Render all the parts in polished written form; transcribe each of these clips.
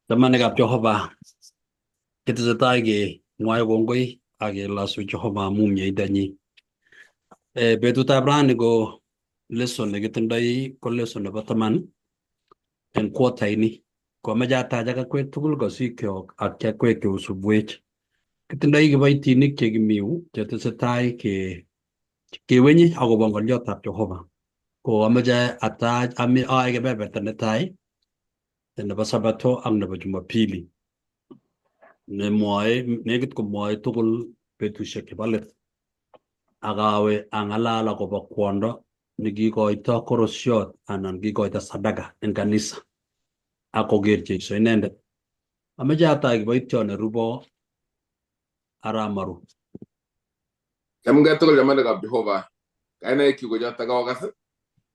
Chamanikab Jehovah kitesetai kemwoe kongoi ak kelosu Jehovah amu mieindanyi. Betutab rani ko lesson nekitindoi ko lesson nebo taman en kwataini. Komoche atach ak akwek tugul kosikyok ak kiakwek cheusubwech. Kitindoi kiboitinik chekimiu chetesetai kewenyi akobo ngoliotab Jehovah. Ko amoche atach aoe kebeberta netai nebo Sabato ak nebo Jumapili nemwoe nekit komwoe tugul betusiek chebo let. Akawe ang'alal akobo kwondo nekikoito korosiot anan kikoito sadaka en kanisa ak koker Jeiso inendet. Amoche atach kiboityot nerubo Arap Maru. Chamgei tugul chamanikab Jehovah. Kainaikchu ko chotok kaokas.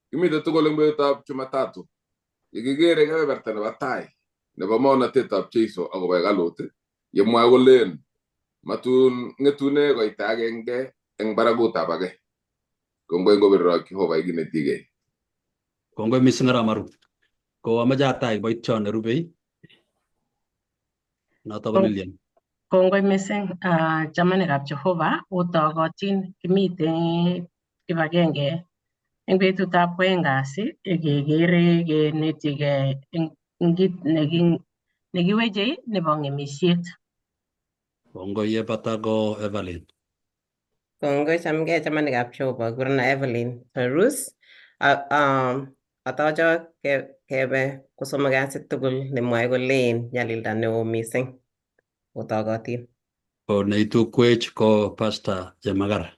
Kimite tugul eng betutab Jumatatu. Yekikere kebeberta nebo tai nebo maonotetab Jeiso akobo hekalut, yemwoe kolen matun ng'etune koita agenge eng barakutab age. Kongoi ngobirok Jehovah ikinetigei. Kongoi missing Arap Maru. Ko amoche atach kiboityot nerubei noto ko Lilian. Kongoi missing chamanikab Jehovah otokotin kimite kibagenge eng betutab kwoeng kasi kekere kenetigei eng kit nekiwechei nebo ng'emisiet. Kongoi yebata ko Evelyn. Kongoi chamgei chamanikab Jehovah kurna Evelyn Tarus. Atocho kebe kosome kasit tugul nemwoe kolen nyalilda neo missing. Otokotin. Ko neitukwech ko Pastor Chemagara.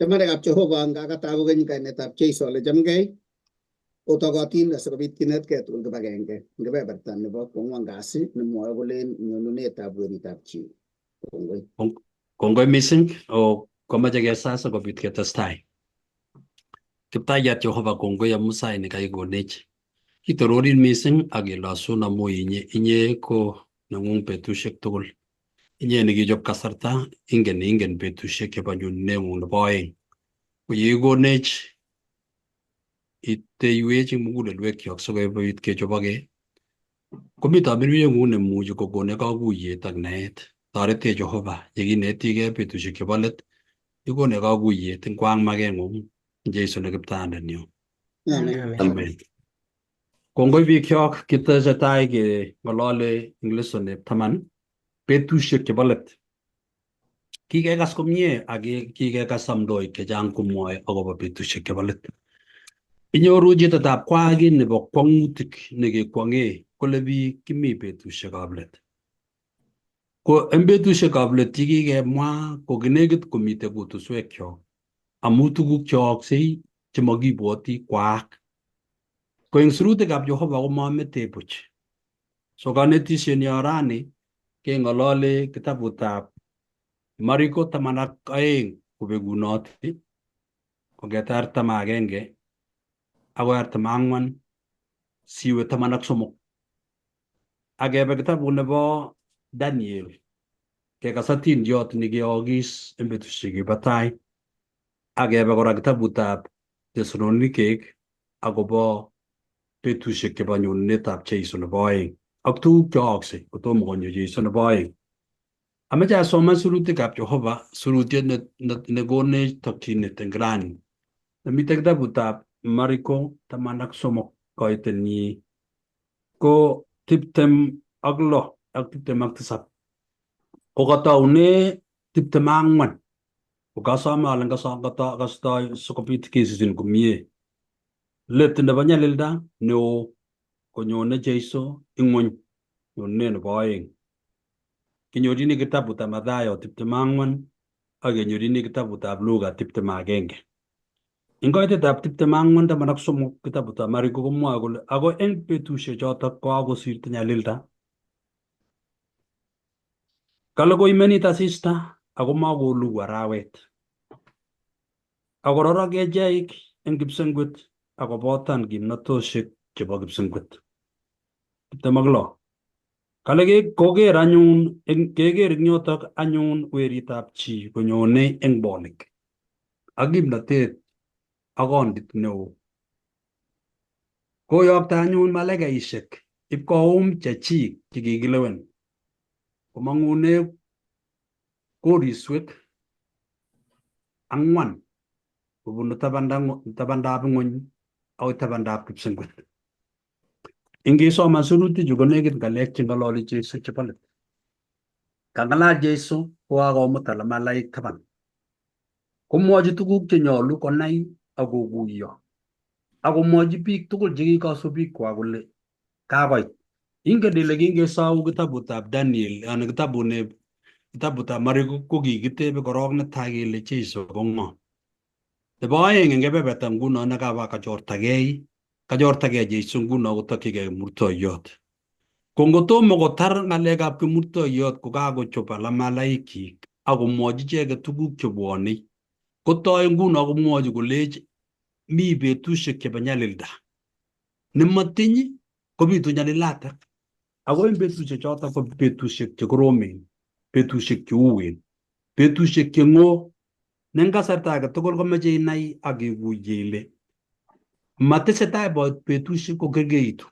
Chamanikab Jehovah ngakataa kokeny kainetab Jeiso ole chamgei otokotin asikobit kinetkei tugul kibagenge eng kebeberta nebo kwang'wan kasi nemwoe kolen nyonunetab weritab chi. Kongoi. Kongoi missing komoche kesas akobit ketestai. Kiptayat Jehovah kongoi amu saini kaikonech. Kitororin missing ak kelosun amu inye ko neng'ung betusiek tugul. Inye nekichop kasarta ingen betusiek chebo nyonuneng'ung nebo oeng. Ko yekikonech iteiwech eng mugulelwekyok sikobit kechobokei, komi tamirmiryeng'ung nemuchi kokonech kakuyet ak naet. Toretech Jehovah yekinetigei betusiek chebo let ikonech kakuyet eng kwang mageng'ung Jeiso ne kiptaandennyo. Amen. Kongoi bikyok kitesetai keng'olole eng lesson nebo taman betusiek chebo let. Kikekas komie ak kikekas amdoik chechang komwoe akobo betusiek chebo let. Inyoru chitotab kwaki nebo kwang'utik nekekwong'e kole biik kimi betusiekab let. Ko eng betusiekab let chekikemwa ko kinekit komite kutuswekyok amu tuguk cheyoyoksei chemakibwoti kwaak. Ko eng sirutikab Jehovah komamete buch. So kanetisienyo rani keng'olole kitabutab Mariko 12 kobekunoti kongete 41 akoi 44 siwe 13. Akebe kitabut nebo Daniel kekas atindiot nekiyokis eng betusiek chebo tai. Akebe kora kitabutab Thessaloniket akobo betusiek chebo nyonunetab Jeiso nebo oeng ak tuguk cheyoyoksei kotomo konyo Jeiso nebo oeng. Amoche asoman sirutikab Jehovah, sirutiet nekonech tokyinet eng rani nemite kitabutab Mariko 13 koitenyi ko 26 ak 27. Kokatoune 24 kokasome ale kastoi sikobit kesichin komie. Let nebo nyalilda neo konyone Jeiso ing'ony nyonunet nebo oeng. Kinyorchini kitabutab Mathayo 24 ak kenyorchini kitabutab Luka 21. Eng koitetab 24:13 kitabutab Mariko komwoe kole ako eng betusiek chotok kokakosirto nyalilda. Kale koimenit asista ako makolugu arawet. Akororok kecheik eng kipsengwet akobotan kimnatosiek chebo kipsengwet. 26. Kale koker anyun keker eng yotok anyun weritab chi konyone eng bolik ak kimnatet ak kondit neo. Koyokto anyun malaikaisiek ipkoum chechik chekikilewen komang'une koriswek 4 kobunu tabandab ng'ony akoi tabandab kipsengwet. Ingisoman sirutichu konekit ng'alek cheng'ololi Jeiso chebo let. Kang'alal Jeiso kokakomut alamalaik 10 komwochi tuguk chenyolu konai akokuyo akomwochi biik tugul chekikasubikwak kole kakoit. Ingen ile kingesou kitabutab Daniel anan kitabutab Mariko ko kikitebe korok netai kele Jeiso ko ng'o. Nebo oeng eng kebeberta nguno nekaba kachortagei Jeiso nguno kotokyigei kimurtoiyot. Ko ngotomo kotar ng'alekab kimurtoiyot kokakochob alamalaikchik akomwochi icheket tuguk chebwonei, kotoi nguno komwochi kolech mi betusiek chebo nyalilda. Nemotiny kobitu nyalilatak. Ako eng betusiek chotok ko betusiek chekoromen, betusiek cheuen, betusiek cheng'o. Neng kasarta age tugul komeche inai akikuye ile matesetai betusiek kokergeitu.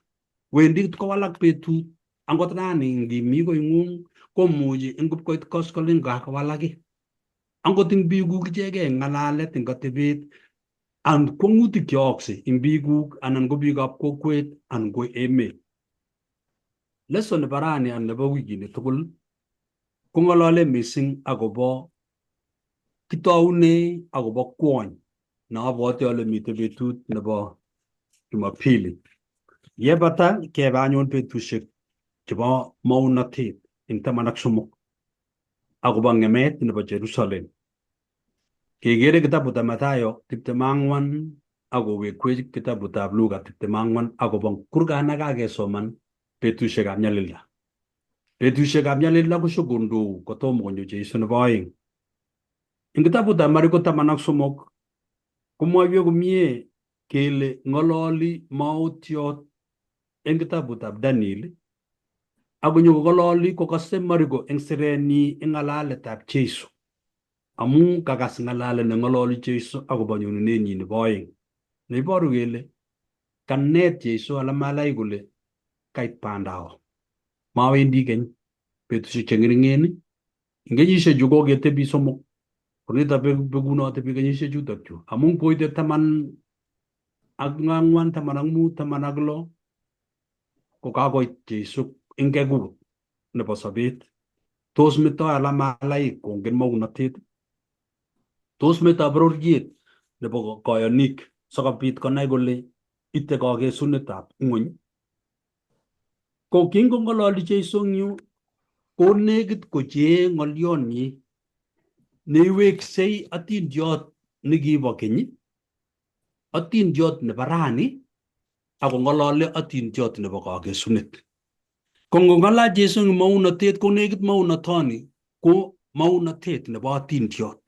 Wendi kowalak betut. Angot rani ngimi koing'ung komuchi ngipkoit koskoling kakowalak. Angot ing biikuk ichegei eng ng'alalet eng atebet an kwong'utik cheyookse eng biikuk anan ko biikab kokwet anan ko emet. Lesson nebo rani anan nebo wikini tugul kong'olole mising akobo kitoune akobo kwony neabwoti ale mitei betut nebo Jumapili. Yebata kebe anyun betusiek chebo maunotet eng 13 akobo ng'emet nebo Jerusalem. Kekere kitabutab Mathayo 24 akowekwech kitabutab Luka 24 akobo kurgat nekakesoman betusiekab nyalilda. Betusiekab nyalilda ko shukundou kotomo konyo Jeiso nebo oeng. Eng kitabutab Mariko 13 komwoiwech komie kele ng'ololi maotiot eng kitabutab Daniel akonyo kong'ololi kokase Mariko eng sirenyi eng ng'alaletab Jeiso amu kakas ng'alalet neng'ololi Jeiso akobo nyonunenyi nebo oeng. Neiboru kele kanet Jeiso alamalaik kole kait bandao. Mawendi keny betusiek cheng'ering'en eng kenyisiechu koketebi somok konito bekunoti kenyisiek chutokchu amu koite 14, 15, 16 kokakoit Jeiso eng kekut nebo sobet. Tos metoi alamalaik kongen maunotet? Tos metoi bororiet nebo koyonik sikobit konai kole ite kakesunetab ng'ony? Ko kingong'ololi Jeiso eng yu konekit kochee ng'olyonyi neiweksei atindiot nekibo keny, atindiot nebo rani ako ng'olole atindiot nebo kakesunet. Ko ngong'alal Jeiso eng maunotet ko nekit maunotoni ko maunotet nebo atindiot.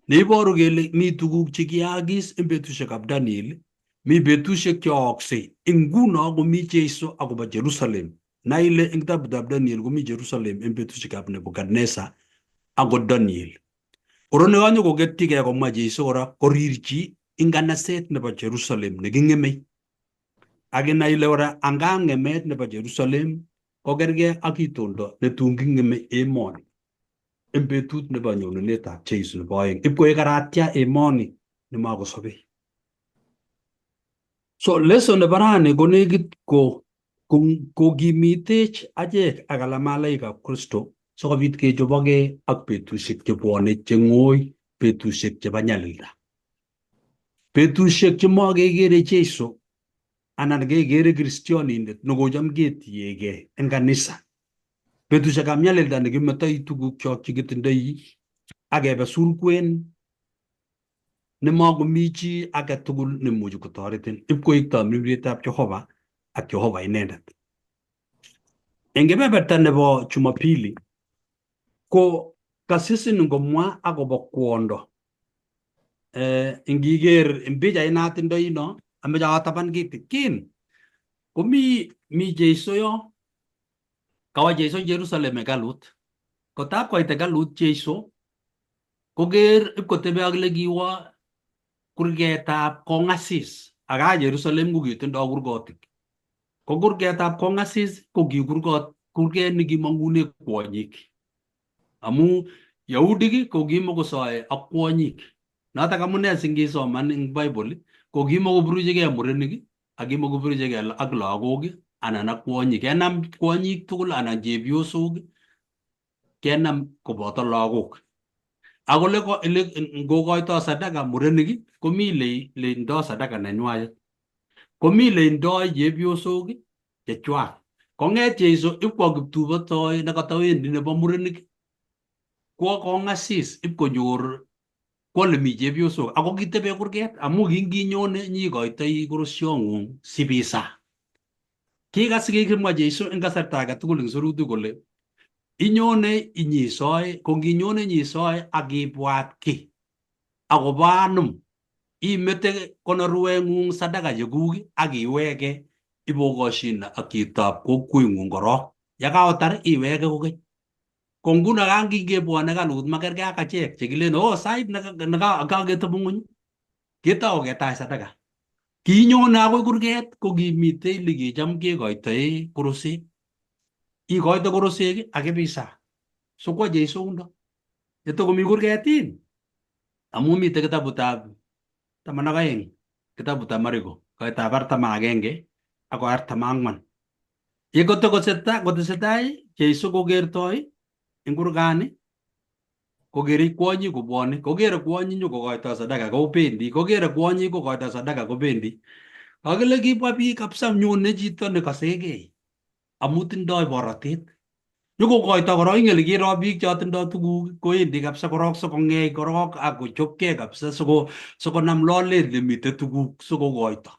Neiboru kele mi tuguk chekiyaakis eng betusiekab Daniel, mi betusiek cheyookse nguno komi Jeiso akobo Jerusalem. Nai ile eng kitabutab Daniel komi Jerusalem eng betusiekab Nebukadneza akot Daniel. Oro nekanyo koketyigei komwa Jeiso kora korirchi ing kanaset nebo Jerusalem neking'emei. Akinai ile kora anga ng'emet nebo Jerusalem kokergei ak itondo netun king'eme emoni eng betut nebo nyonunetab Jeiso nebo oeng. Ipkoek karatya emoni nemakosobei. So lesson nebo rani ko nekit kokimitech achek ak alamalaikab Kristo sikobit kechobogei ak betusiek chebwone cheng'oi, betusiek chebo nyalilda. Betusiek chemakekere Jeiso anan kekere Kristionindet nekocham ketiegei eng kanisa. Betusiekab nyalilda nekimetoi tugukchok chekitindoi akebe surkwen nemakomi chi age tugul nemuchi kotoretin. Ipkoek tamirmirietab Jehova ak Jehova inendet. Eng kebeberta nebo Jumapili ko kasisin ngomwa akobo kwondo. Ngiker eng pichait natindoi no, ameche ataban kitikin. Komi Jeiso yo, kawa Jeiso Jerusalem hekalut. Kotab koit hekalut Jeiso, koker ipkotebi ak lekiwa kurgetab kong'asis. Aka Jerusalem ko kitindoi kurgotik. Ko kurgetab kongasis ko ki kurget nekimong'une kwonyik. Amu Yahudik ko kimokosoe ak kwonyik. Notok amune singisoman eng Bible ko kimokoburuchigei murenik ak kimokoburuchigei ak lagok anan ak kwonyik. Kenam kwonyik tugul anan chepyosok kenam koboto lagok. Ako ngokoitoi sadaka murenik komi leindoi sadaka nenywanet. Komi leindoi chepyosok chechwak. Kong'et Jeiso ipkwo kiptubotoi nekatawendi nebo murenik kwo kongasis ipkonyor kwole mi chepyosok ako kitebe kurget amu kinginyone nyikoitoi korosyong'ung sibisa. Kikas kikimwa Jeiso eng kasarta age tugul eng sirutik kole inyone inyisoe, ko nginyone nyisoe ak ibwat ki akobo anum imete konorweng'ung sadaka chekuk ak iwege ibokoshin ak chitab kokweng'ung korok. Yekaotar iwege kokeny. Ko nguno kangingebwone kalut makergei ak achek chekilen sait nekaketebe ng'ony ketou ketach sadaka. Kinyone akoi kurget ko kimitei likicham kekoitoe korosek. Ikoite korosek ak ibisa. So kwa Jeiso undo. Yetokomi kurgetin. Amu mitei kitabutab 12, kitabutab Mariko, koitab 41 akoi 44. Yekotesetai Jeiso kokertoi eng kurgani kokere kwonyik kobwone, kokere kwonyik nyokokoitoi sadaka kobendi, kokere kwonyik kokoitoi sadaka kobendi. Kakile kibwa biik kabisa, nyone chito nekosegei amu tindoi borotet. Nyokokoitoi korok, ingele kiro biik cho tindoi tuguk koendi kabisa korok sikong'ei korok ak kochopkei kabisa sikonam lolet nemitei tuguk sikokoito.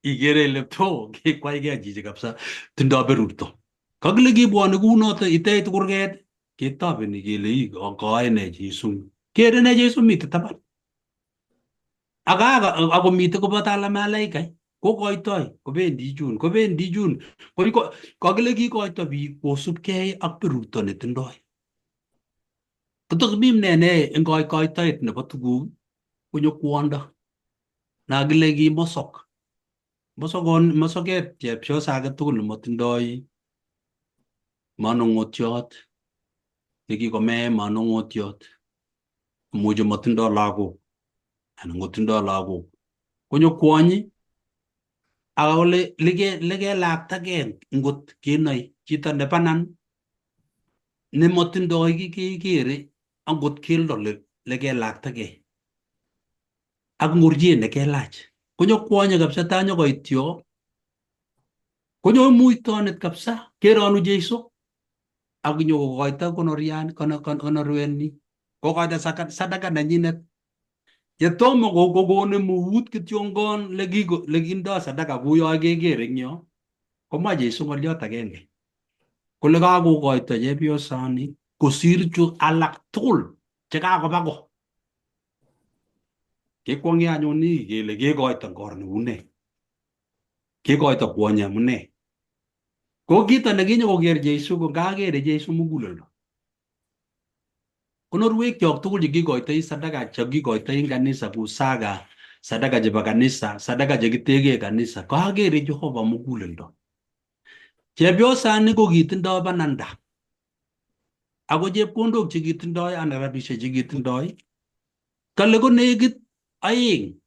Igere ile kikwaigei chichi kabisa, tindoi berurto. Kakile kibwone kunoto iteit kurget ketobeni kele kae ne Jeiso. Kere ne Jeiso mitei taban. Ako mitei koboto malaika kokoitoi kobendi chun. Kakile kikoito biik kosubkei ak berurto netindoi. Kotokomi ne eng koitoet nebo tuguk konyo kwondo nakile ki mosok. Mosoket chepyosa age tugul nematindoi manong'otiot nekikomee manong'otiot amuchi matindoi lagok anan kotindoi lagok konyo kwonyi akole lekelaktagei ngot kenoi chito nebanan nematindoi kekere angot keldo lekelaktagei ak ngoriet nekelach konyo kwonyi kabisa tanyokoityo konyo muitonet kabisa keronu Jeiso ak nyokokoito konorwenyi kokoito sadaka nenyinet. Yetomo kokonem eut kityongon lekindoi sadaka kuyo kekere eng yo komwa Jeiso ng'oliot agenge kole kakokoito chepyosani kosir chu alak tugul chekakoba ko. Kekwong'e anyun kele kekoito kor neune, kekoito kwonyi amune. Ko kito nekinyokoker Jeiso ko kakere Jeiso muguleldo. Konorwekyok tugul chekikoitoi sadaka chekikoitoi eng kanisa kou saga, sadaka chebo kanisa, sadaka chekitege kanisa, kakere Jehova muguleldo. Chepyosani ko kitindoi bananda. Ako chepkondok chekitindoi anan rabisiek chekitindoi kale ko nekit 2.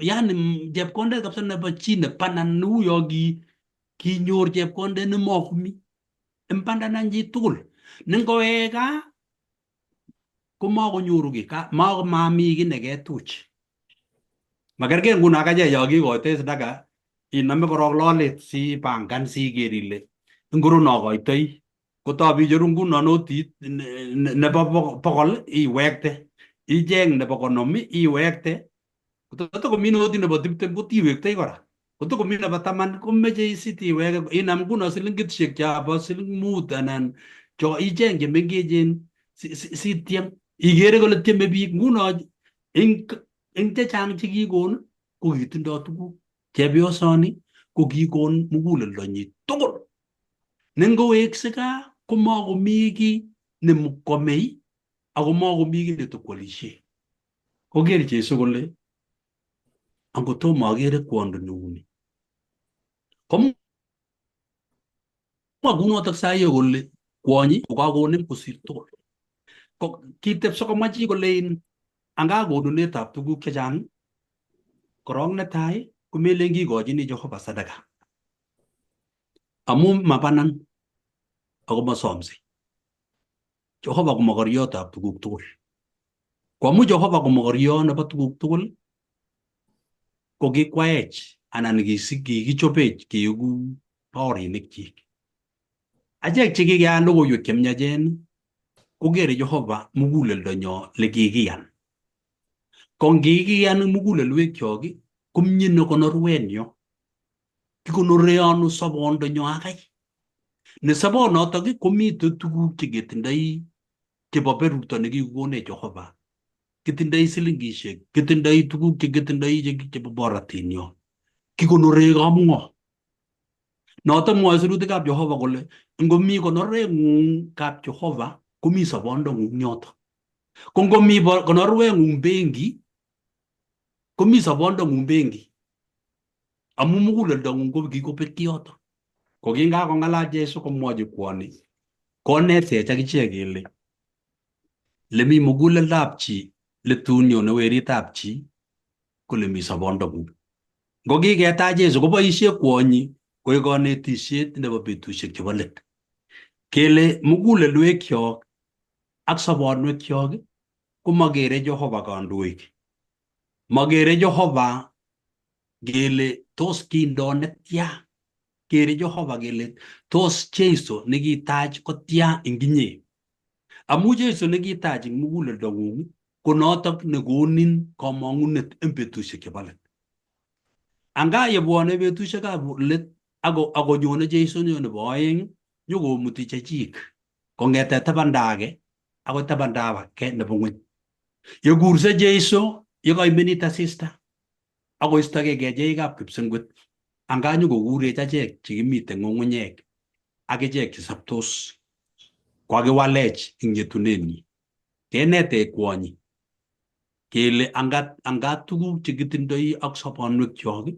Yani chepkondet kabisa nebo chi nebanan neuyo kinyor chepkondet nemakomi imbandananyi tugul. Nengowek gaa komakonyoru ki, mami ki neketuch. Makergei nguno ak achek yo kikoitoi sadaka inome korok lolet sipangan siker ile ngoro nokoitoi. Kotabicheru nguno notit nebo 100 iwekte, icheng nebo 50 iwekte. Kotokomi notit nebo 20 kotiwektoi kora. Kotokomi nebo 10 komeche isitiweke, inam nguno silingitishek chabo siling 5 anan cho icheng chemengechen sityem igere kole tyeme biik. Nguno eng chechang chekikon ko kitindoi tuguk. Chepyosani ko kikon muguleldonyi tugul. Nengowekse gaa komakomi ki nekwamei ako makomi ki netokwalishe. Koker Jeiso kole angotomo akere kwondo neuni komwa kunotok saye kole kwonyi kokakonem kosir tugul. Ko kitepso komwa chi kole anga konunetab tuguk chechang korong netai komelen kikochini Jehova sadaka amu mabanan ako masomse. Jehova ko mokoriotab tuguk tugul. Kwamu Jehova ko mokorio nebo tuguk tugul ko kikwaech anan kikichobech keigu baorinikchik. Achek chekikeal logoiwek chemyachen kokere Jehova muguleldonyo lekikiyan. Ko ngikiyan mugulelwekyok komnyene konorwenyo. Kikonore ano sobondonyo akai. Ne sobonotok komite tuguk cheketindoi chebo beruto nekikokone Jehova. Kitindoi silingishek, kitindoi tuguk chekitindoi chebo borotinyo. Kikonore kamng'o. Noto mwoe sirutikab Jehova kole ngomi konorweng'ung kab Jehova komi sobondong'ung yoto. Ko ngomi konorweng'ung benki komi sobondong'ung benki. Amu muguleldong'ung ko kikobekyi yoto. Ko kingakong'alal Jesu komwochi kwoni konetech akichek kele lemi muguleldab chi letun nyone weritab chi kole mi sobondong'ung. Ngo kiketach Jesu koboisie kwonyi koek konetisiet nebo betusiek chebo let. Kele mugulelwekyok ak sobonwekyok komagere Jehova kandoik. Magere Jehova kele tos kindo netya. Kere Jehova kele tos Jesu nekitach kotya inginye. Amu Jesu nekitach ing muguleldong'ung ko notok nekonin kamang'unet eng betusiek chebo let. Anga yebwone betusiekab let ako nyone Jesu nyo nebo aeng nyokomuti chechik kong'ete tabanda age akoi tabanda age nebo ng'weny. Yekurse Jesu yekaimenit asista akoistogei kecheikab kipsengwet anga nyokokurech achek chekimite ng'ung'unyek ak ichek chesoptos kwakiwalech ing yetunenyi. Kenetech kwonyi kele anga tuguk chekitindoi ak sobonwekyok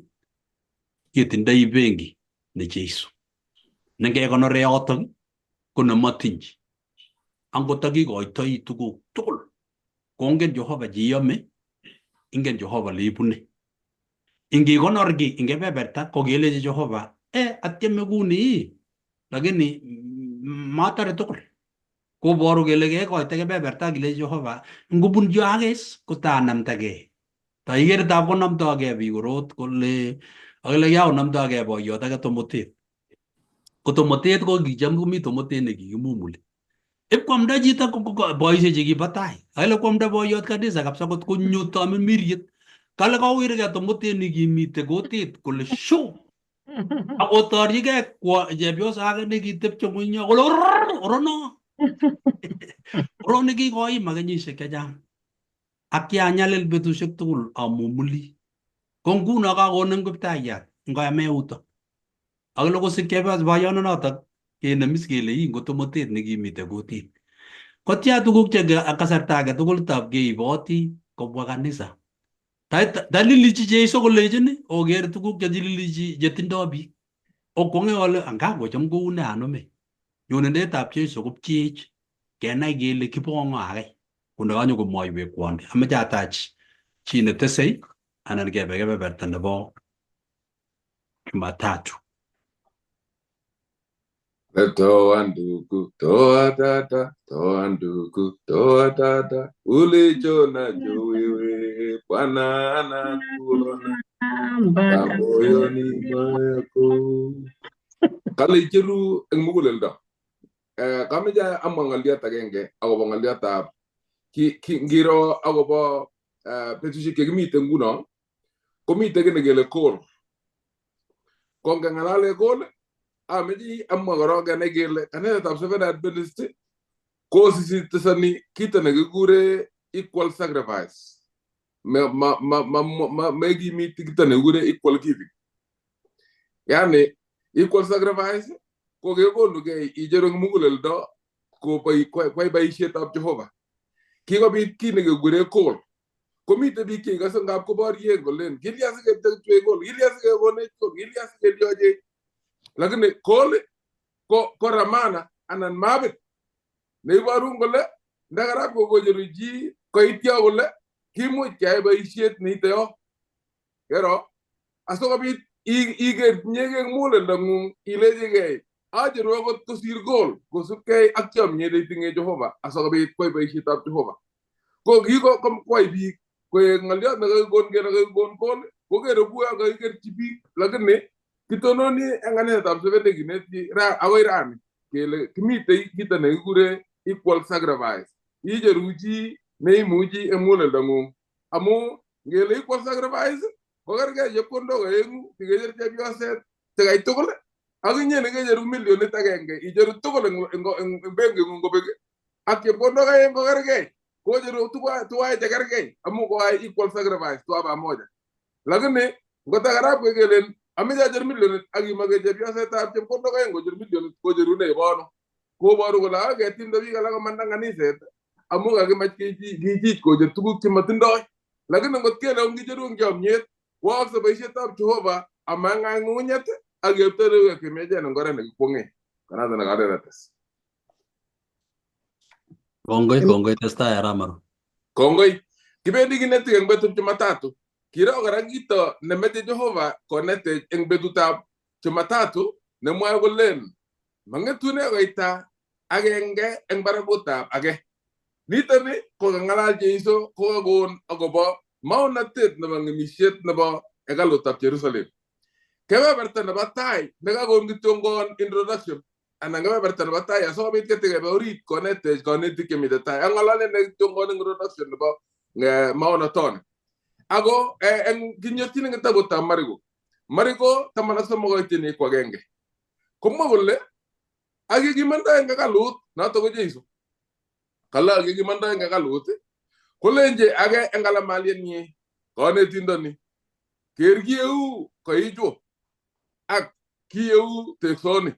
ketindoi benki ne Jesu. Nengekonore yotok ko nematinye. Angot akikoitoi tuguk tugul kongen Jehova cheyome, ingen Jehova leibune. Ingikonor ki ing kebeberta ko kelechi Jehova atyeme kuni lakini matare tugul. Koboru kele kekoite kebeberta kelechi Jehova ngobunjo akes kotanamdagei. Taikere tab konamdagei biik korot kole akile yaonamdagei boiyot age tomotet. Ko tomotet ko kicham komi tomotet nekikimumuli. Ipkwamda chito boisiek chekibo tai. Akile kwamda boiyot kanisa kabisa kot konyuto miriet. Kale kawirgei tomotet nekimite kotet kole sho. Akotoryigei chepyosa age nekitepche ng'uny kole orono. Oro nekikoima kenyisiek chechang. Ak kianyalil betusiek tugul amumuli. Ko nguno kakonem Kiptaiyat ngoyame euto. Akile kosik chepyosa boyononotok kenemis kele ingo tomotet nekimite kotet. Kotya tuguk che kasarta age tugul tab keiboti kobwa kanisa. Dalilichi Jesu kolechin oker tuguk chetilichi chetindoi biik. Okwonge ole anga kocham koune anome. Nyonendetab Jesu kopcheech kenai kele kibong'o age. Kone kanyo komwoiwech kwoni. Ameche atach chi netesei anan kebe kebeberta nebo Jumatatu. Toa ndugu, toa dada, toa ndugu, toa dada, ulichona juu wewe, Bwana anakuona kwa moyoni mwako. Kale icheru eng muguleldo. Kameja amwa ng'oliot agenge akobo ng'oliotab ngiro akobo betusiek chekimite nguno komite kit nekele kol. Ko ngeng'alale kol ameche amwa korok kenai kele kanisetab Seventh Adventist kosisitesani kito nekikure equal sacrifice. Mekimiti kito nekikure equal giving. Yani equal sacrifice ko kekonugei icheru eng muguleldo kwai boisietab Jehova. Kikobit kit nekikure kol. Komite biik cheikose ngap koborien kolen kilya siketechwech kol, kilya sikekonech kol, kilya sikelyochech. lakini kole ko ramana anan mabit ne iboru kole ndakarab kokocheru chi koityo kole kimuch keyai boisiet neiteyo kero asikobit iker nyeke muleldang'ung ilechigei acheru akot kosir gol kosubkei ak chomyet neitinye Jehova asikobit kwai boisietab Jehova. Ko kikokwai biik koek ng'oliot nekakikon kele kakikon gol kokere kuyo kakikerchi biik, lakini kitononi eng kanetab Museveni kinetchi akoi rani kele kimitei kito nekikure equal sacrifice. Icheru chi neimuchi eng muleldang'ung amu ngele equal sacrifice kokergei chepkondok aeng'u sikecher chepyoset chekai tugul ak inye nekecheru milionit agenge icheru tugul eng benking'ung kobek ak chepkondok aeng kokergei kocheru tuwai chekergei amu koai equal sacrifice tuwa pamoja. Lakini ngotakarab kekelen ameche acher milionit ak imake chepyosetab chepkondok aeng kocher milionit kocherune bono koboru kole aketinde biik alak komanda kaniset amu kakimach kichich kocher tuguk chematindoi. Lakini ngot kele ongicheru eng chomyet waakse boisietab Jehova amang'any ng'ung'unyet ak keptere kemechen eng oret nekikwong'e. Kanato nekareretes. Kongoi testai Aramaru. Kongoi. Kibendi kinetik eng betut Jumatatu. Kiro kora kito nemeche Jehova konetech eng betutab Jumatatu nemwae kolen mang'etune koita agenge eng barakutab age. Nitoni ko kang'alal Jeiso kokakon akobo maunatet nebo ng'emisiet nebo hekalutab Jerusalem. Kebeberta nebo tai nekakon kitiongon introduction anan kebeberta nebo tai asikobit ketikebe orit konetech konetik chemite tai ak ng'alalet nekitiongon introduction nebo maunatoni. Ako eng kinyorchin kitabutab Mariko 13:1 komwa kole ak yekimandoi eng hekalut noto ko Jeiso kale ak yekimandoi eng hekalut kolenje age eng alamalienyi konetindoni ker kieu koichwo ak kieu teksoni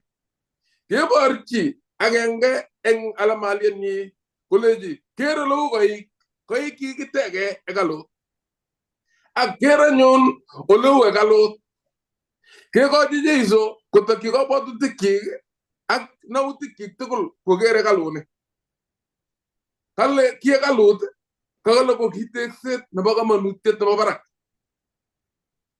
keborchi agenge eng alamalienyi kolenji ker oleu koik kikitege hekalut ak ker anyun oleu hekalut kekochi Jeiso kotokyi kabwatutikyik ak nautikyik tugul koker hekaluni. Kale ki hekalut kale ko kitekset nebo kamanutiet nebo barak.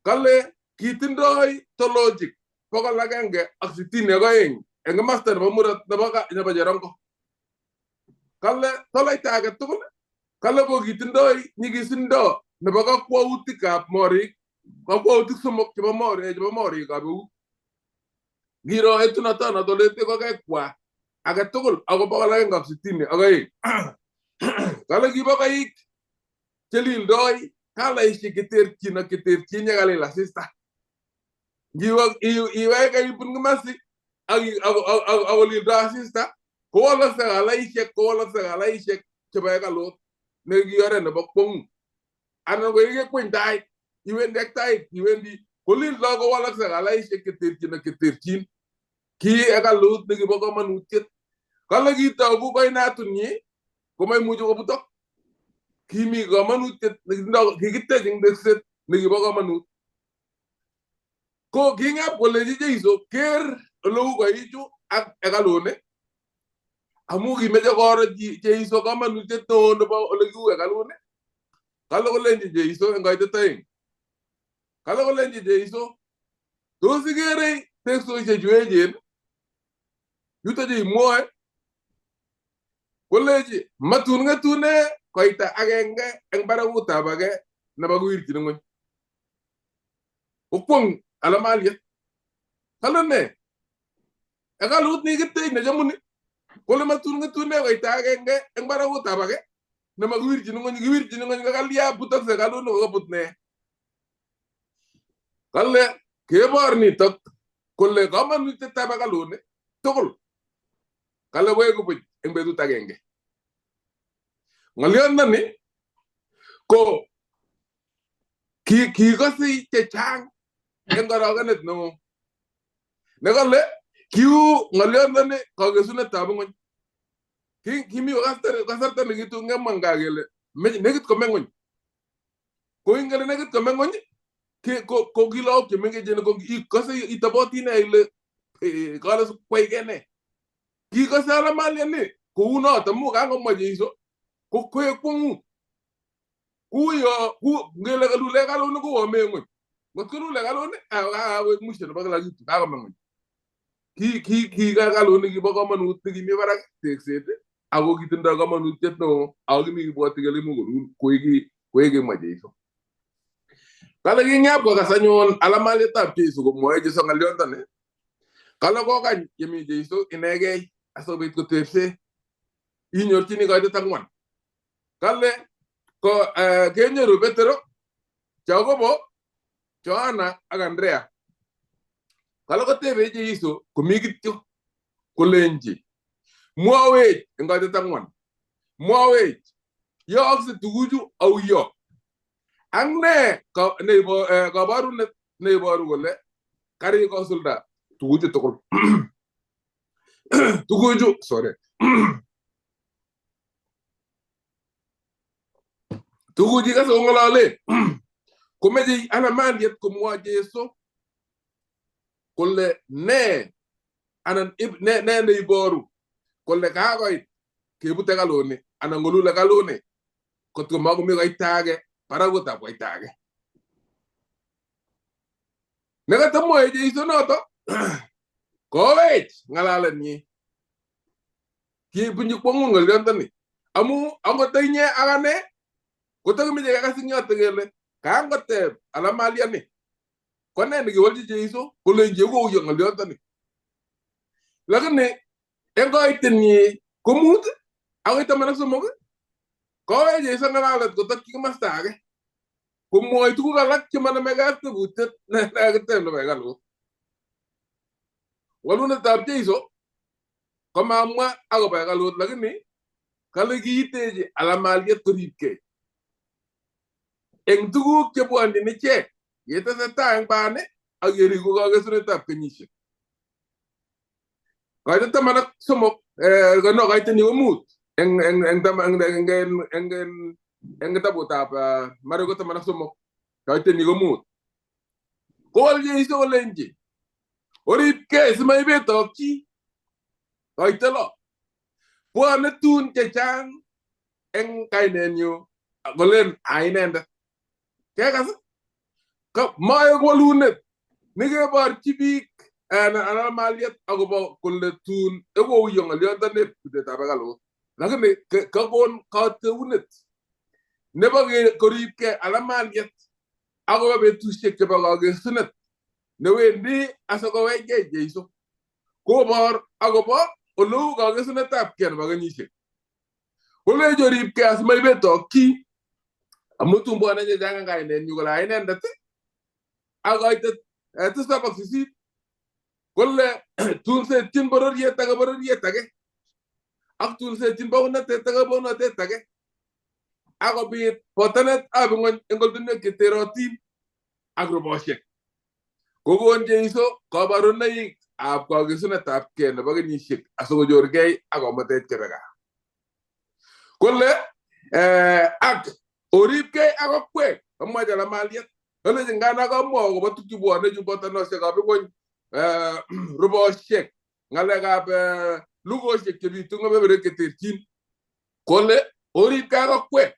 Kale kitindoi tolojik 162 eng komasta nebo murat nebo Cherongo. Kale toloita age tugul kale ko kitindoi nyigisindo nebo kakwautikab morik, kakwautik somok chebo morikab eut. Ngiro etunotono tolete ko kekwa age tugul ako 262. Kale kibo koik chelildoi kalaishek cheterchin yekalil asista. Iweke ibun kimasi akolildo asista kowalakse kalaishek chebo hekalut nekiyore nebo kwong'ut. Anan ko yekekweny tait iwendi ak tait iwendi kolildo kowalakse kalaishek cheterchin. Ki hekalut nekibo kamanutiet. Kale kitogu koinatunyi komaimuchi kobutok. Kimi kamanutiet kikitech eng tekset nekibo kamanut. Ko king'ap kolechi Jeiso ker oleu koichu ak hekaluni amu kimeche koro Jeiso kamanutiet neo nebo olekiu hekaluni. Kale kolenji Jeiso eng koitet aeng. Kale kolenji Jeiso tos ikere teksosiek chu echen yuto che imwoe kolechi matun ng'etune koita agenge eng barakutab age nebo kiwirchin ng'ony. Okwong alamaliet. Kale ne? Hekalut nikitech nechamuni kole matun ng'etune koita agenge eng barakutab age nebo kiwirchin ng'ony. Kiwirchin ng'ony kakalya butokse hekalut nekokabut ne? Kale kebor nitok kole kamanutietab hekaluni tugul kale weku buch eng betut agenge. Ng'oliot nani ko kikose chechang eng korokenet neo. Nekale kiu ng'oliot nani kakesunetab ng'ony. Kimi kasarta nekitu ngemanga kele nekit kome ng'ony. Ko ingele nekit kome ng'ony ko kilok chemengechen ko ikose itoboti ine ile kale su kwai kene ki ko sala mali ni ko uno to mu ka ngom Jeiso ko kwe kungu ku yo ku ngele ka lule ka lo ko mengo ngot ko lule ka lo ne a we mushe no bagala gitu ka mengo ki ka lo ni ki ba ko manu tigi mi bara texete ago gitinda ka manu tetno ago mi bo tigale mu ko yi ma Jeiso kala gi nyab ko ka sanyon ala mali tab Jeiso ko mo Jeiso ngal yon tane kala ko kan yemi Jeiso inege aso bit ko tepse inyor tini ka de tangwan kale ko kenyeru betero chagobo Joanna ak Andrea kala ko tebe Jeiso ko migityo ko lenji muawe ngade tangwan muawe yo akse tuguju au yo angne ka nebo ka baru ne baru gole kari ko sulda tuguju tokol tuguju sorry tuguji ka so ngolale ko meji ana mandiet ko mo Jeiso kolle ne anan ne boru kolle ka koy ke bute galone ana ngolule galone ko to mago mi koy taage paraguta koy taage nega to mo Jeiso noto ko wech ngalale ni ki bunyu ko ngol gantani amu ango taynye agane ko to mi je ka sinyo tegele ka ngote ala maliani ko ne ngi wolji Jeiso ko le jego yo ngal gantani lagane engo itni ko mut awi tamana so moga ko we Jeiso ngalale ko to ki mastage ko moy tu ga lak ci mana mega te butet na ga te lo mega lo waluna tab Jeiso ko mamma ago ba ga lo lagane kala gi yiteji ala maliyat ko ribke en dugu ke bo andi ne che yeta sa tang bane ak yeri go ga sunu tab kenyishe ko ta mana somo ga no ga tini mut en tam en tabu tab mari go ta mana somo ga tini mut ko Jeiso lenji oribke smay be toki ko itelo bo na tun te chang en kainenyo golen ainenda kegas ko mayo golune nige bar tibik ana maliyat agobo kulle tun ego yongal yontanet de tabagalo lagane ka gon ka tewunet ne bage koribke ala maliyat agobo be tushek ke bagage sunet ne wendi asago wege Jeiso ko bar agobo olu ga sunet tap ken baganyishe ole jorib ke asmay be to ki amutum bo na janga ngay ne nyugala inen date agoyte to stop sisi kolle tun se tin boror yetage ak tun se tin bo na te taga bo na te tage ago bi potanet abngon engol dunne ke terotin agroboshek gogon Jeiso ko baron nay ab ko gisuna tap ken bagani shek asogo jorgey ago mate kebega kolle ak oribke ago kwe amma jala maliyat ole ngana ko mo go batuki bo na ju botano se ga bi gon robo shek ngale ga be lugo shek ke bi tunga be ke tertin kolle oribke ago kwe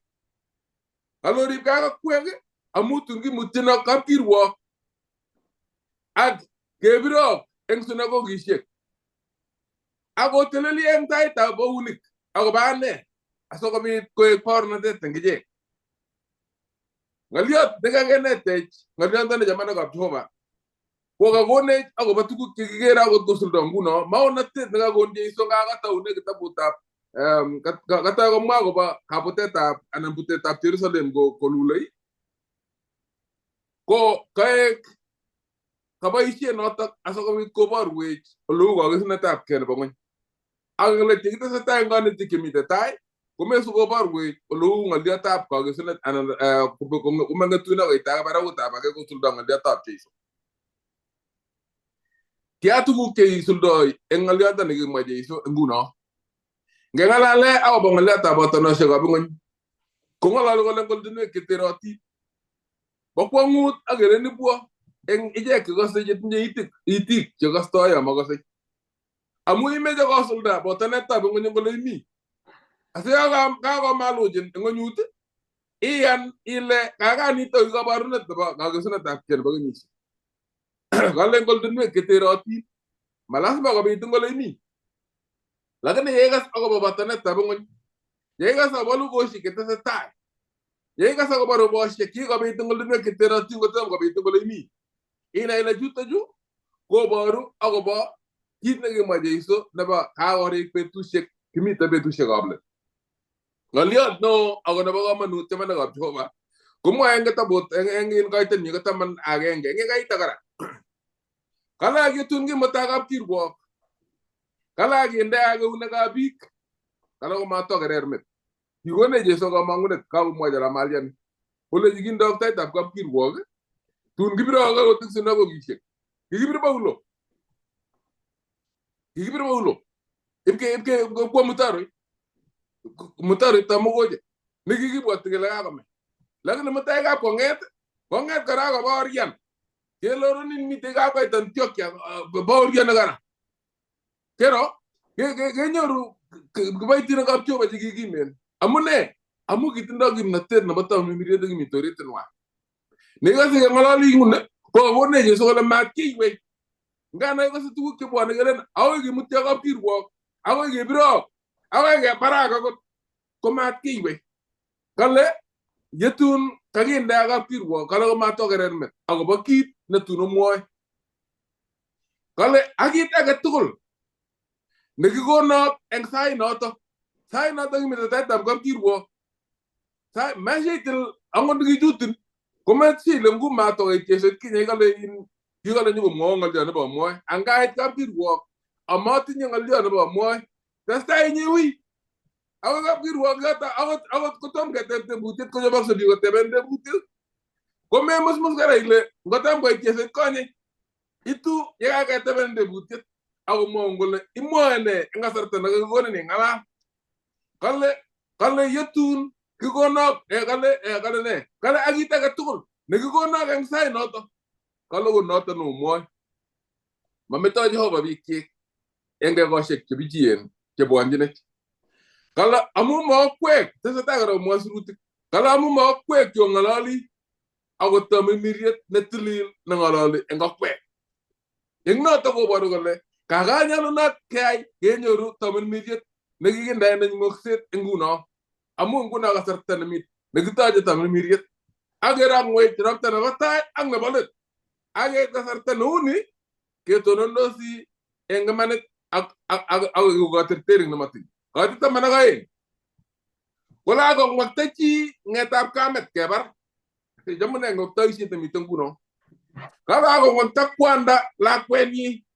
aloribke ago kwe amutu ngi mutino kapirwo ak kebiro en synagogue shek ago teleli en taita bo unik ago bane asogo bi ko porno de tengije ngaliot daga genete ngaliot ndane jamana ga Jehova ko ga gone ago batuku kigera ago to suldo nguno maona te daga gon Jeiso ga ga tawne ga tabuta kata go mago ba kapoteta anambuteta Jerusalem go kolulei ko kae kabaishe nota asogo mi ko bar we lu go ga tap ken ba ngon angle tigita sa tay ngane tikimite tay come su go bar we lu ngal tap ko ga sunet an ko manga tuna we ta bara uta ba ko sul dang ngal tap Jeiso kiatu mu ke sul do engal ya tan ngi ma Jeiso nguno ngala le aw ba ngal tap ba tono se go bi ngon ko ngala go ngol dine ke teroti ba ko ngut agere ni bo eng ichek chekose chetinye itik chekostoi amakose amu imeche kosulda botanetab ng'ony kole imi asikakomaluchin ng'onyut iyan ile kakanito kabarunet nebo kakesunetab kei nebo kenyisiek kale ngoldinwek cheterotin malasima kobit ngole imi lakini yeikas akobo botanetab ng'ony yeikas akobo lugoshek chetesetai yeikas akobo roboshek kikobit ngoldinwek cheterotin kotom kobit ngole imi inai ile chutochu koboru akobo kit nekimwa Jeiso nebo kakorik betusiek kimite betusiekab let ng'oliot neo ako nebo komonut chamanekab Jehova komwoe eng kitabut eng koitenyi ko 11 eng kaita kora kale akitun kimutai kapkirwok kale akinde keunekab biik kale komato kerer met kikonech Jeiso kamang'unet kakomwochi Ramalyan olechi kindoi taitab kapkirwok tun kibire akot eng sinagogisiek kikibir Paulo ibke kwa mutaro tamogoje nekikibwati kele kakome lakini mutai kap kong'et kora kobaorian kelorunin mitei kakoit Antiochia baorian kora kero kenyoru kiboitinikab Jehova chekikimen amune amu kitindoi kimnatet nebo tamirmiriet nekimi toritinwa nekase keng'ololi ng'une kokonech Jeiso kole matkiywei nganai kose tuguk chebwone kelen akoi kimutyo kapkirwok akoi kebirok akoi kebarak akot komatkiywei kale yetun kakinde kapkirwok kale komato kerer met akobo kit netun omwoe kale ak kit age tugul nekikonok eng sait noto kimite taitab kapkirwok meshaitil angot nekichutin komesile ngumato kecheset kinye kikale nyokomwoi ng'olyo nebo mwoe angait kapkirwok amatinye ng'olyo nebo mwoe testai inyewi ako kapkirwok yoto akot kotom keteb tebutiet kochobokse biik koteben tebutiet komemusmus kora ile ngotam koit cheset konye itu yekaketeben tebutiet akomwoun kole imwoe ne eng kasarta nekakikonin ing'alal kale yetun kikonok kale ak kit age tugul nekikonok eng sait noto kale konoto nomwoe mametoi Jehova biikchik eng kekoshek chebichien chebwonchinech kale amu maokwek tesetai kora komwoe sirutik kale amu maokwek chong'ololi akot tamirmiriet netilil neng'ololi eng okwek eng noto koboru kole kakanyalunot keyai kenyoru tamirmiriet nekikinde eng ng'okset nguno amu nguno kasarta nekitoche tamirmiriet akerongwech ropta nebo tai ak nebo let ak kasarta neuni ketonondosi eng imanit ak katertering nematiny koit 12 kolakong'wekta chi ng'etab kamet kebar chamune ng'wektoisiet nemite nguno kakong'wekta kwanda lakwenyi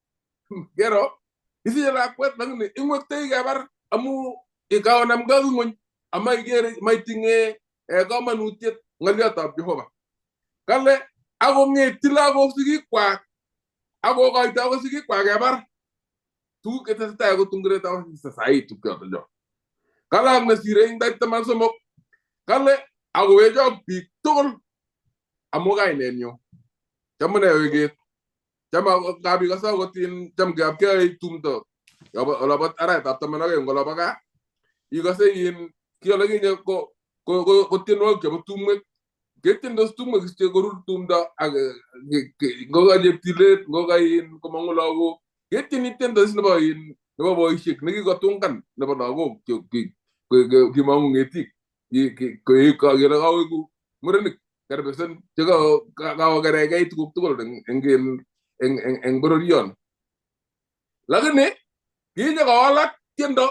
kero isiche lakwet lakini ing'wektoi kebar amu ikaonamgei ak ng'ony maitinye komonutiet ng'oliotab Jehova kale akong'eti lagok sigikwak akokoito akot sigikwak kebar tuguk chetesetai akot tungeretab sai tukchotocho kale ak nesire ing 13 kale akowechok biik tugul amu kainenyu chamune weget chama kabikasa kotin chamgab keyai tumdo olobot arawetab 12 olobo gaa ikase kiyole kinye ko tienwogik chebo tumwek ketiendos tumwek che korur tumdo ak ngoka cheptilet ngoka komong'u lagok ketieni tiendos nebo boisiek nekikotungan nebo lagok kimong'u ng'etik kele kaweku murenik kerbesen chekakokeregei tuguk tugul eng bororion lakini kinye kowalak tiendo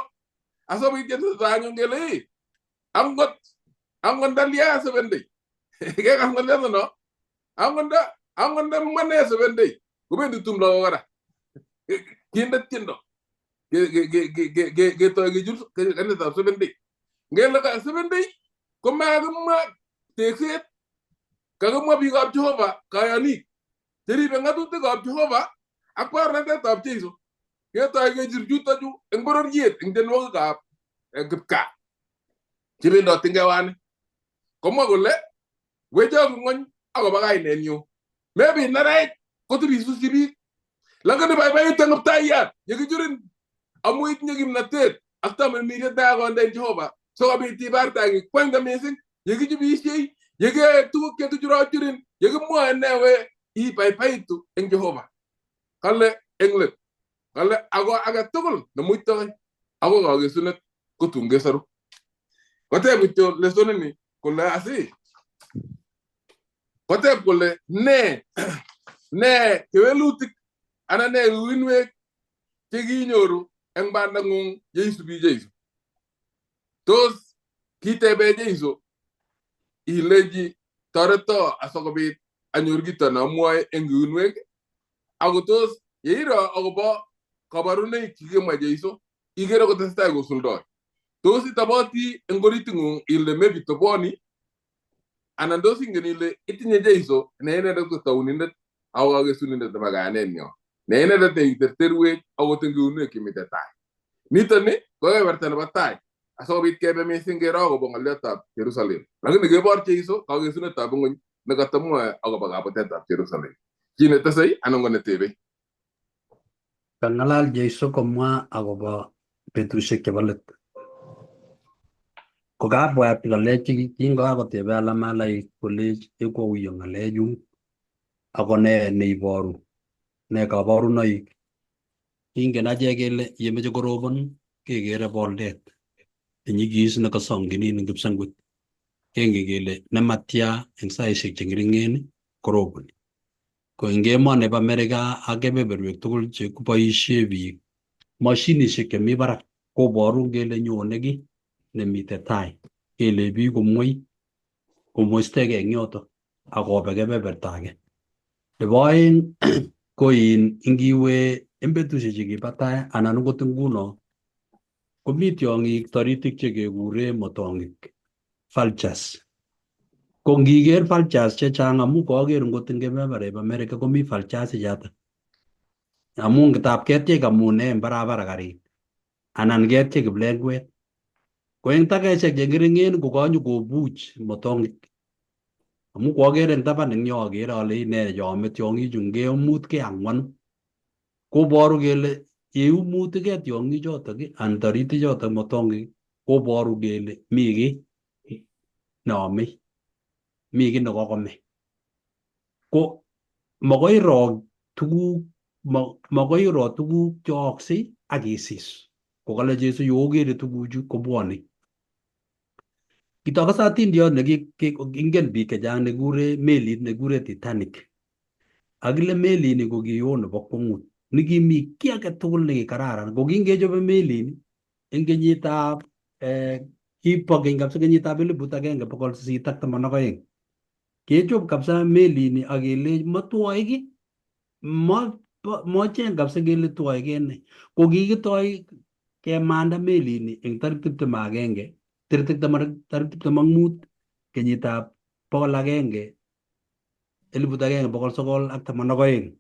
asobit tesetai anyun kele angot ndalia 70 kekas ng'olyoto no angot ndamwane 70 kobendi tumdo kora kinde tiendo ketoi kechul kanisetab 70 ngele 70 komakimwa tekset kakimwa biikab Jehova kayanik cheribe ng'atutikab Jehova ak barnotetab Jeiso ketoi kechir chutochu eng bororiet eng tienwogikab kipkaa chebendotin kewani komwa kole wechok ng'ony akobo kainenyu maybe naray ko tu bisu sibi la nga bay bay tangap tayat yegi jurin amuit nyegim na tet akta men mi da go ndey Jehova so abi tibar tangi kwanga mesin yegi jubi sey yegi tu ke tu juro jurin yegi mo newe I bay tu en Jehova kale engle kale ago aga tugul na muito ago ga gesunet ko tunge saru ko te muito le sonani ko la asi ko te ko le ne kewelutik ana ne winwe tegi nyoru en banda ngung Yesu bi Yesu tos kite be Yesu ileji toreto asogobi anyorgita na moy engunwe agotos yeiro ogobo kabarune kige ma Yesu igero ko testa go suldo tos itaboti engoritingu ile mebi toboni anandosi ngenile itinye Yesu nene ko tawuninde awaga suninde tabagane nyo nene da te terwe awotengu ne kimite tai nitone ko vertana batai asobit kebe me singero go bongaleta Jerusalem lagi ne bor Yesu ka ge sunne tabungu ne katamu ago baga pateta Jerusalem kine tasai anongone tebe Kangalal Yesu komwa agobo betusiek chebo let. Kokabwa ngalechi kingakotebe alamalai kole ikouyo ngalechu ako ne neiboru ne kabarunoik. Ingen achek kele yemeche korobon kekere boldet nenyigis nekasongini eng kipsengwet. Kengen kele nematya eng saisiek chengeringen koroboni. Ko eng emoni nebo Amerika ak kebeberwek tugul che koboisie biik mashinisiek chemi barak koboru kele nyone kiy nemite tai. Kele biik komwestegei eng yoto akobe kebeberta age. Nebo aeng ko ingiwe eng betusiek chekibo tai anan akot nguno komi tiong'ik toritik chekekure motong'ik vultures. Ko ngiker vultures chechang amu koker ngot eng kebebertab Amerika komi vultures choto. Amu ngitab ketiek amune eng barabara karit anan ketiek kiplengwet. Ko eng takesiek chengeringen ko kanyokobuch motong'ik. Amu koker eng taban eng yo akere ale ine cheome tiong'ichu ngemutkei ang'wanu. Koboru kele yeimutikei tiong'ichotok anan toritichotok motong'ik koboru kele mi kiy neomei. Mi kiy nekokome. Ko makoi iro tuguk cheooksei ak isis. Kokale Jesu yokere tuguchu kobwone. Kitokose atindiot nekingen biik chechang nekikure melit nekikure Titanic. Akile melini ko kioo nebo kwong'ut. Nekimi kiy age tugul nekikararan. Ko kingechobe melini eng kenyitab kibo keny kabisa kenyitab 1812. Kechob kabisa melini akele matwoe kiy. Mocheng kabisa kele twoe kene. Ko kikitoi kemanda melini eng tarik 25 kenyitab 1912.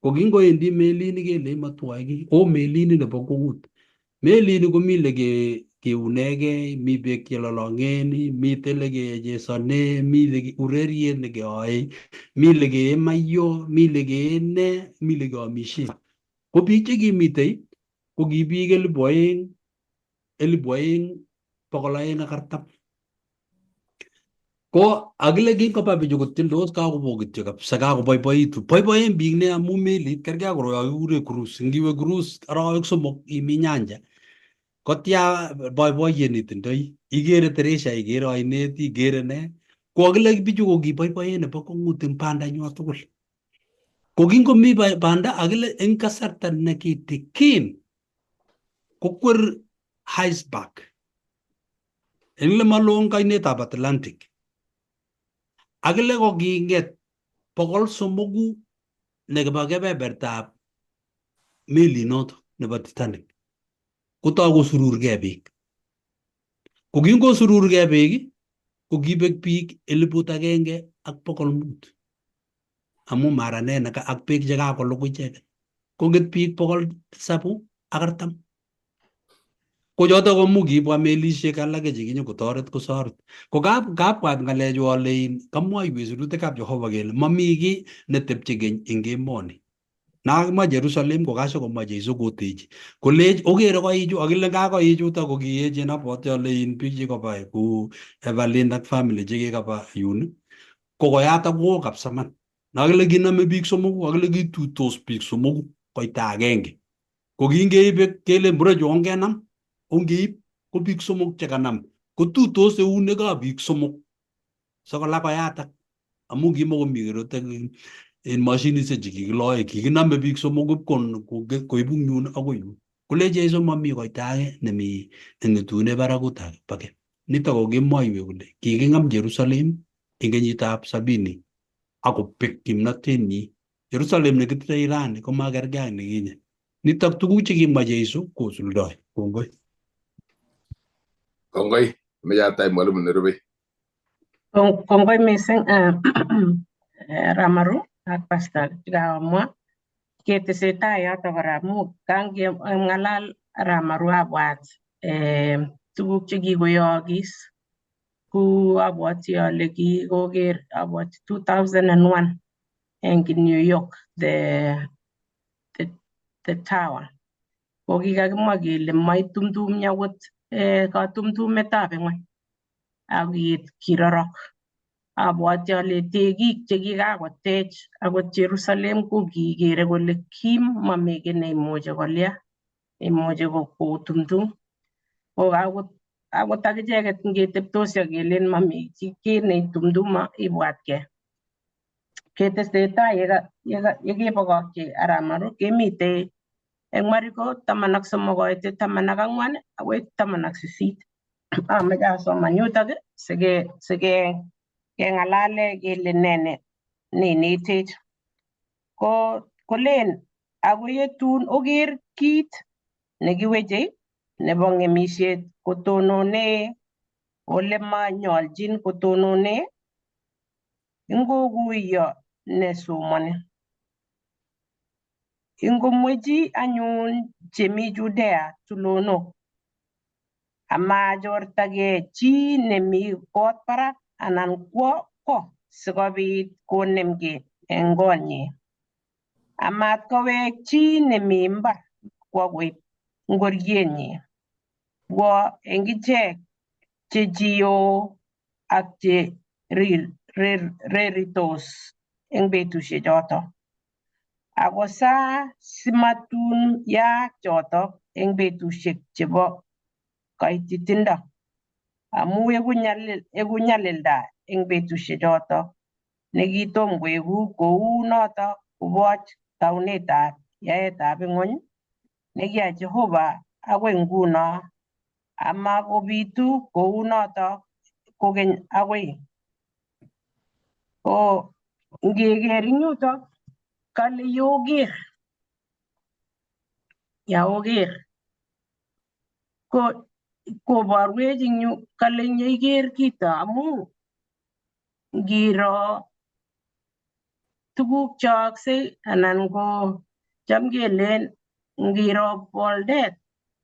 Ko kingoendi melini kele matwoe kiy. O melini nebo kwong'ut. Melini komi lekeunegei, mi beek chelolong'en, mite lekechesone, mi ureriet nekeyoe, mi lekee maiyo, mi lekee ne, mi lekeamishe. Ko biik chekimitei ko ki biik 2,240. Ko akile kingoba bichu kotiendos kakobo kityo kabisa kakoboiboitu. Boiboen biik ne amu melit kergei koroi kikure cruise. Ngiwe cruise arawek 3 imi nyanja. Kotya boiboiyet netindoi. Ikere Teresia, ikere oinet, ikere ne. Ko akile bichu ko kiboiboen nebo kwong'ut eng bandanywa tugul. Ko kingomi banda akile eng kasarta nekitikin kokwer iceberg eng lemaloo kainetab Atlantic. Akile ko king'et 300 nekibo kebebertab melinoto nebo Titanic. Kotoi kosururgei beek. Ko kingosururgei beek ko kibek biik 1,500 amu maranet ak beek chekakolugui icheket. Kong'et biik 740. ko choto ko mu kibwa melisiek alake chekinyo kotoret kosoret ko kapwat ngalechu ale kamwoiwech sirutikab Jehova kele mami kiy netepche keny eng emoni nakakimwa Jerusalem kokase komwa Jeiso kotechi kolech okere koichu akile kakoichuto ko kiechen abwoti ale biik chekoba ku Evelyn ak family chekikaba yun ko koyatak ko kabisa man nakile kinome biik somoku akile kituitos biik somoku koita agenge ko kingeibe kele mburechu ongenam ongeib ko biik somok chekanam ko tuitos eunekab biik somok sokola koyatak amu kimokomi kerotek en mashinisiek chekikiloe kikiname biik somok koibu yun akoi yun kole Jeiso mami koita age nemi netune barakut age nitok ko kimwoiwech kole kiking'em Jerusalem eng kenyitab 70 akobek kimnotenyi. Jerusalem nekitindoi rani komakergei ak nekinye. Nitok tuguk chekimwa Jeiso kosuldoi. Kongoi. Kongoi, mejatai mwalimu nerube. Kongoi mising Ramaru ak Pastor chikamwa ketesetai yoto kora amu kangengalal Ramaru abwat tuguk chekikoyookis ku abwati ale kikoker abwati 2001 eng New York the tower ko kikakimwa kele maitumtumyi akot katumtumetab ng'ony ak kirorok. Abwati ale tegik chekikakotech akot Jerusalem ko kikere kole kim mami kiy neimuchi kolya imuchi kotumtum ko akot akicheket ngeteptosi akelen mami kiy neitumtuma ibwatkei. Ketesetai yekebokokyi Ramaru kemite eng Mariko 13 koite 14 akoi 18. Ameche asoman yutok sikeng'alale kele ne neinetech. Kolen ako yetun oker kit nekiweche nebo ng'emisiet kotonone ole manyolchin kotonone ngokuiyo nesomoni. Ingomwechi anyun chemi Judea tulonok amachortagei chi nemi kot barak anan kwo ko sikobit konemgei eng konyi. Amat kowek chi nemi mbar kwo koib ngorienyi kwo eng ichek che chio ak che reritos eng betusiek choto. Ako saa simatun yaak choto eng betusiek chebo kaititindo amu eku nyalilda eng betusiek choto nekitom koeku kou noto koboch taunetab yaetab ng'ony nekiyai Jehova akoi nguno ama kobitu kou noto kokeny akoi. Ko ngeker ing yutok kale yaoker ko koborwech ing yu kale nyoiker kito amu ngiro tuguk chooksei anan ko cham kelen ngiro boldet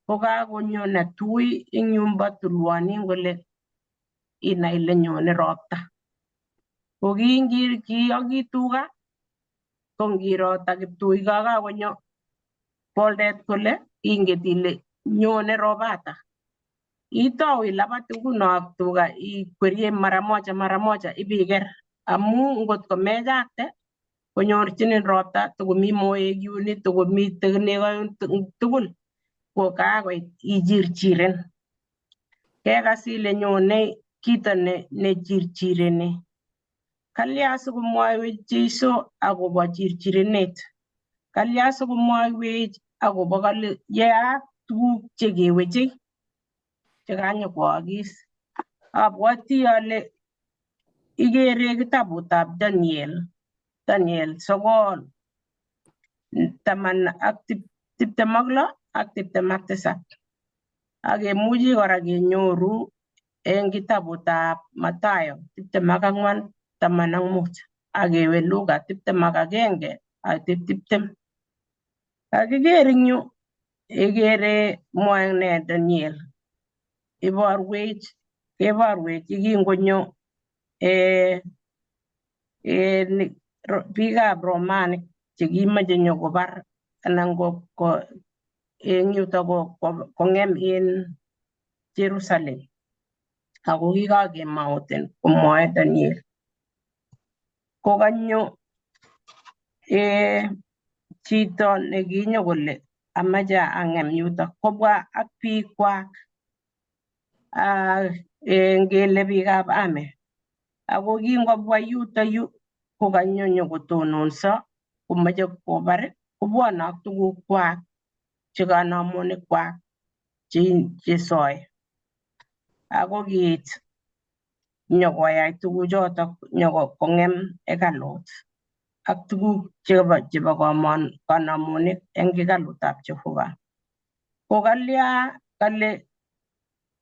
ko kakonyo netui eng yumbo tulwonin kole inai ile nyone ropta. Ko kiyoki tuga ko ngiro takiptui kakonyo boldet kole inget ile nyone ropata. Itou ilabat nguno ak tuga ikwerie mara moja ibiker amu ngot komechakte konyorchinin ropta tokomi moek yun tokomite nego tugul ko kakoit ichirchiren. Kekas ile nyone kito nechirchireni. Kalya sikomwoiwech Jeiso akobo chirchirenet. Kalya sikomwoiwech akobo kole yeak tuguk chekeweche chekanyokoagis. Abwati ale ikere kitabutab Daniel 9:26 ak 27. Akemuchi kora kenyoru eng kitabutab Mathayo 24:15 akewe Luka 21 ak 20. Kakiker ing yu igere mwae ne Daniel keborwech kingonyo biikab Romanik chekimache nyokobar anan eng yuto kong'em in Jerusalem ako kikakemouten komwoe Daniel kokanyo chito nekinyo kole amache ang'em yuto kobwa ak biikwak ngele biikab ame ako kingobwa yutoyu kokanyo nyokotononso komache kobar kobwone ak tugukwak chekanamonikkwak chesoe ako kiit nyokoyai tuguchoto nyokong'em hekalut ak tuguk chebo kanamonik eng hekalutab Jehova. Kokalya kale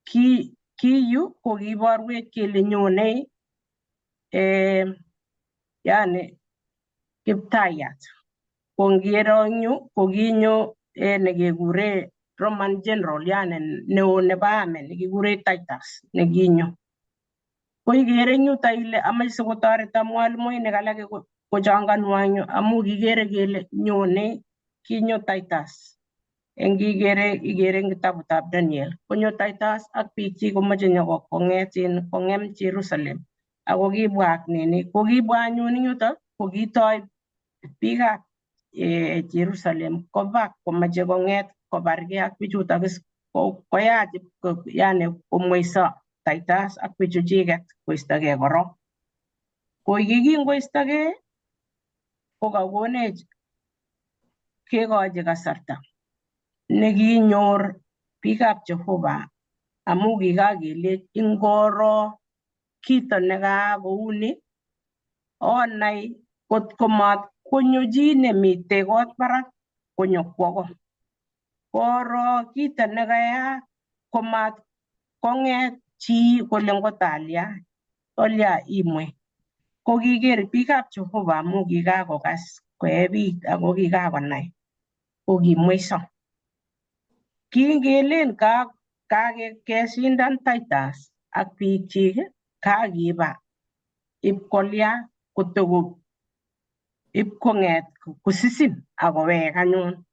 kiyu kokiborwech kele nyone yani Kiptayat ko ngiro eng yu kokinyo nekekure Roman General yani neo nebo ame nekikure Titus nekinyo ko ikere eng yuto ile amache sikotoreto mwalimuinik alake kochanganwa eng yu amu kikere kele nyone kinyo Titus ikere eng kitabutab Daniel konyo Titus ak biikchi komache kong'em Jerusalem ako kibwa ak nini kokibwa anyun eng yuto kokitoi biikab Jerusalem koba komache kong'et kobargei ak bichuto koyach yani komweiso Titus ak bichuchiket koistogei korok ko kingoistogei kokakonech kekochi kasarta nekinyor biikab Jehova amu kikakelech ingoro kito nekakouni onai kotko matkonyo chi nemite kot barak konyokwo ko koro kito nekayaak komat kong'et chi kole ngotolya imwe ko kiker biikab Jehova amu kikakokas koe biik ako kikakonai ko kimweiso kingelen kakesindan Titus ak biikchik kakiba ipkolya ipkong'et kosisin akowek anyun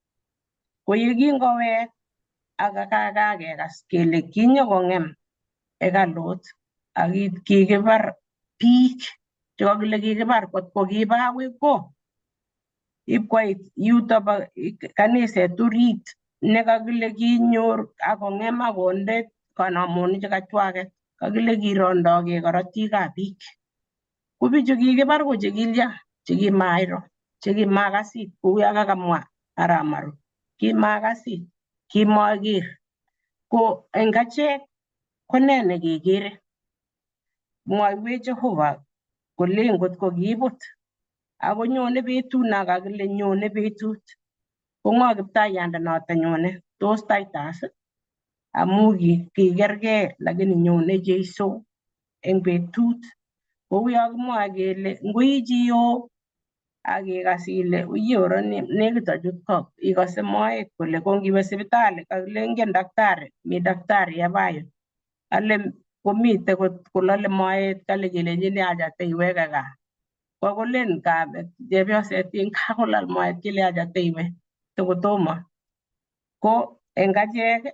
ko yekingowek akakekas kele kinyokong'em hekalut ak kikibar biik chekakile kikibar kotko kiba akoi ko ipkoit yuto bo kaniset orit nekakile kinyor akong'em akonde kanamonik chekachwaket kakile kirondogei korotikab biik ko bichu kikibar ko chekilya chekimairo chekimakas it kou yo kakamwa Arap Maru kimakas it kimaker ko eng achek ko ne nekekere mwoiwech Jehova kole ngotko kiibut akonyone betut nakakile nyone betut ko ng'o Kiptayandanoto nyone tos Titus amu kikergei lakini nyone Jeiso eng betut kou yo kimwoe kele ngoi chi oo akikas ile uyoro nekit achut ko ikose moet kole kongiwe sipitali kakile ingen daktari mi daktari yabayo ale komite kolale moet kale kelenjin yacha teiweke gaa kokolen chepyoset kakolal moet kele yacha teiwe tokotomo ko eng achek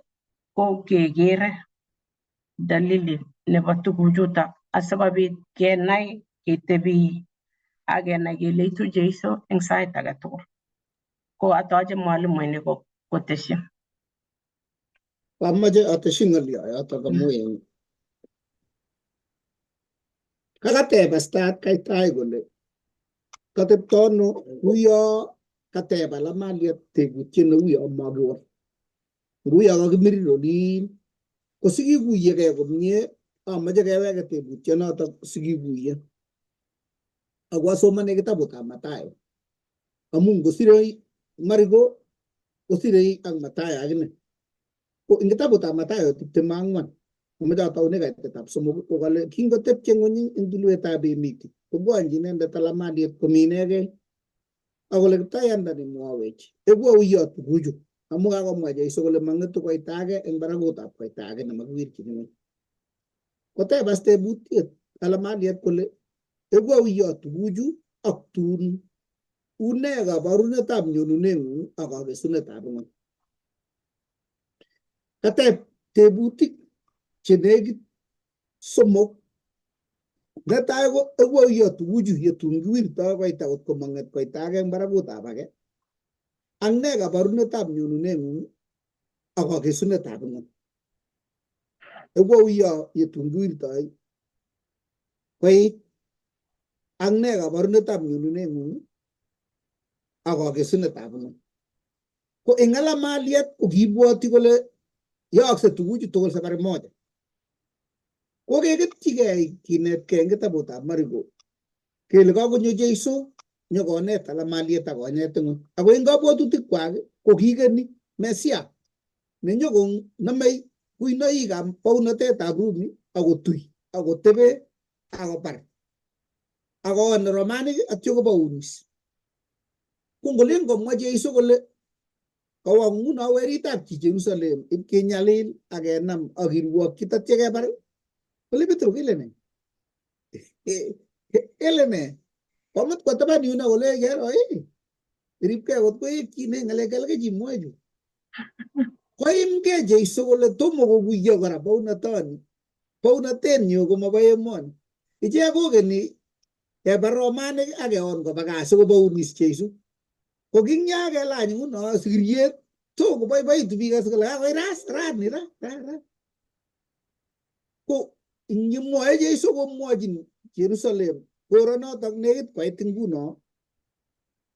ko kekere dalili nebo tuguchuto asikobit kenai ketebi akenai kele itu Jeiso eng sait age tugul ko atoche mwalimuinik kotesyi. Amache atesyi ng'olyoyoto amu eng kakateb Estat kaitai kole katepto ano uyo kateb Alamaliet tebutiet neuyo makiwol nguyo kakimirir olin ko sikikuyegei komie amache keweke tebutyonoto sikikuye ako asomane kitabutab Mathayo amu ngosirei Mariko kosirei ak Mathayo akine ko eng kitabutab Mathayo 24 komeche ataune kaitetab somok kokale kingotepche ng'ony eng tulwetab Emiti kobwanji inendet Alamaliet komi inegei akole Kiptayandani mwawech eku auyo tuguchu amu kakomwa Jeiso kole mangetu koita age eng barakutab koita age nemakiwirchini ng'ony. Kotebas tebutiet alamaliet kole eku auyo tuguchu ak tun une kabarunetab nyonuneng'ung ak kakesunetab ng'ony. Kateb tebutik chenekit somok. Netai ko eku auyo tuguchu yetun kiwirtoi koita kotko mang'et koita age eng barakutab age, ak ne kabarunetab nyonuneng'ung ak kakesunetab ng'ony. Eku auyo yetun kiwirtoi koit, ak ne kabarunetab nyonuneng'ung ak kakesunetab ng'ony. Ko eng alamaliet ko kiibwoti kole yaakse tuguchu tugul sabari moja. Ko keketyigei kinetkei eng kitabutab Mariko kele kakonyo Jeiso nyokonet alamaliet ak konet ng'ony. Ako eng kabwatutik kwak ko kikeni Mesia nenyokonamei kuinoikab bounatetab Rumi akotui akotebe akobar akoon Romanik atyo kobaunis. Ko ngolen komwa Jeiso kole kawo nguno weritab chi Jerusalem ipkenyalil akenam akirwokyi tatyo kebar, kole Petro kele ne? Kele ne? Komut kwa taban yuno kole kero ripkei kot koekchine ng'alek kelke chimwoe chu. Koimgei Jeiso kole tomo kokuyo kora bounatenyu komobo emoni. Ichek kokeni kebar Romanik ak keon koba gaa sikobaunis Jeiso. Ko kingya kelany nguno sigiryet to koboiboitu biik as kole kakoi rani ra. Ko ngimwoe Jeiso komwochin Jerusalem koronotok nekit koit nguno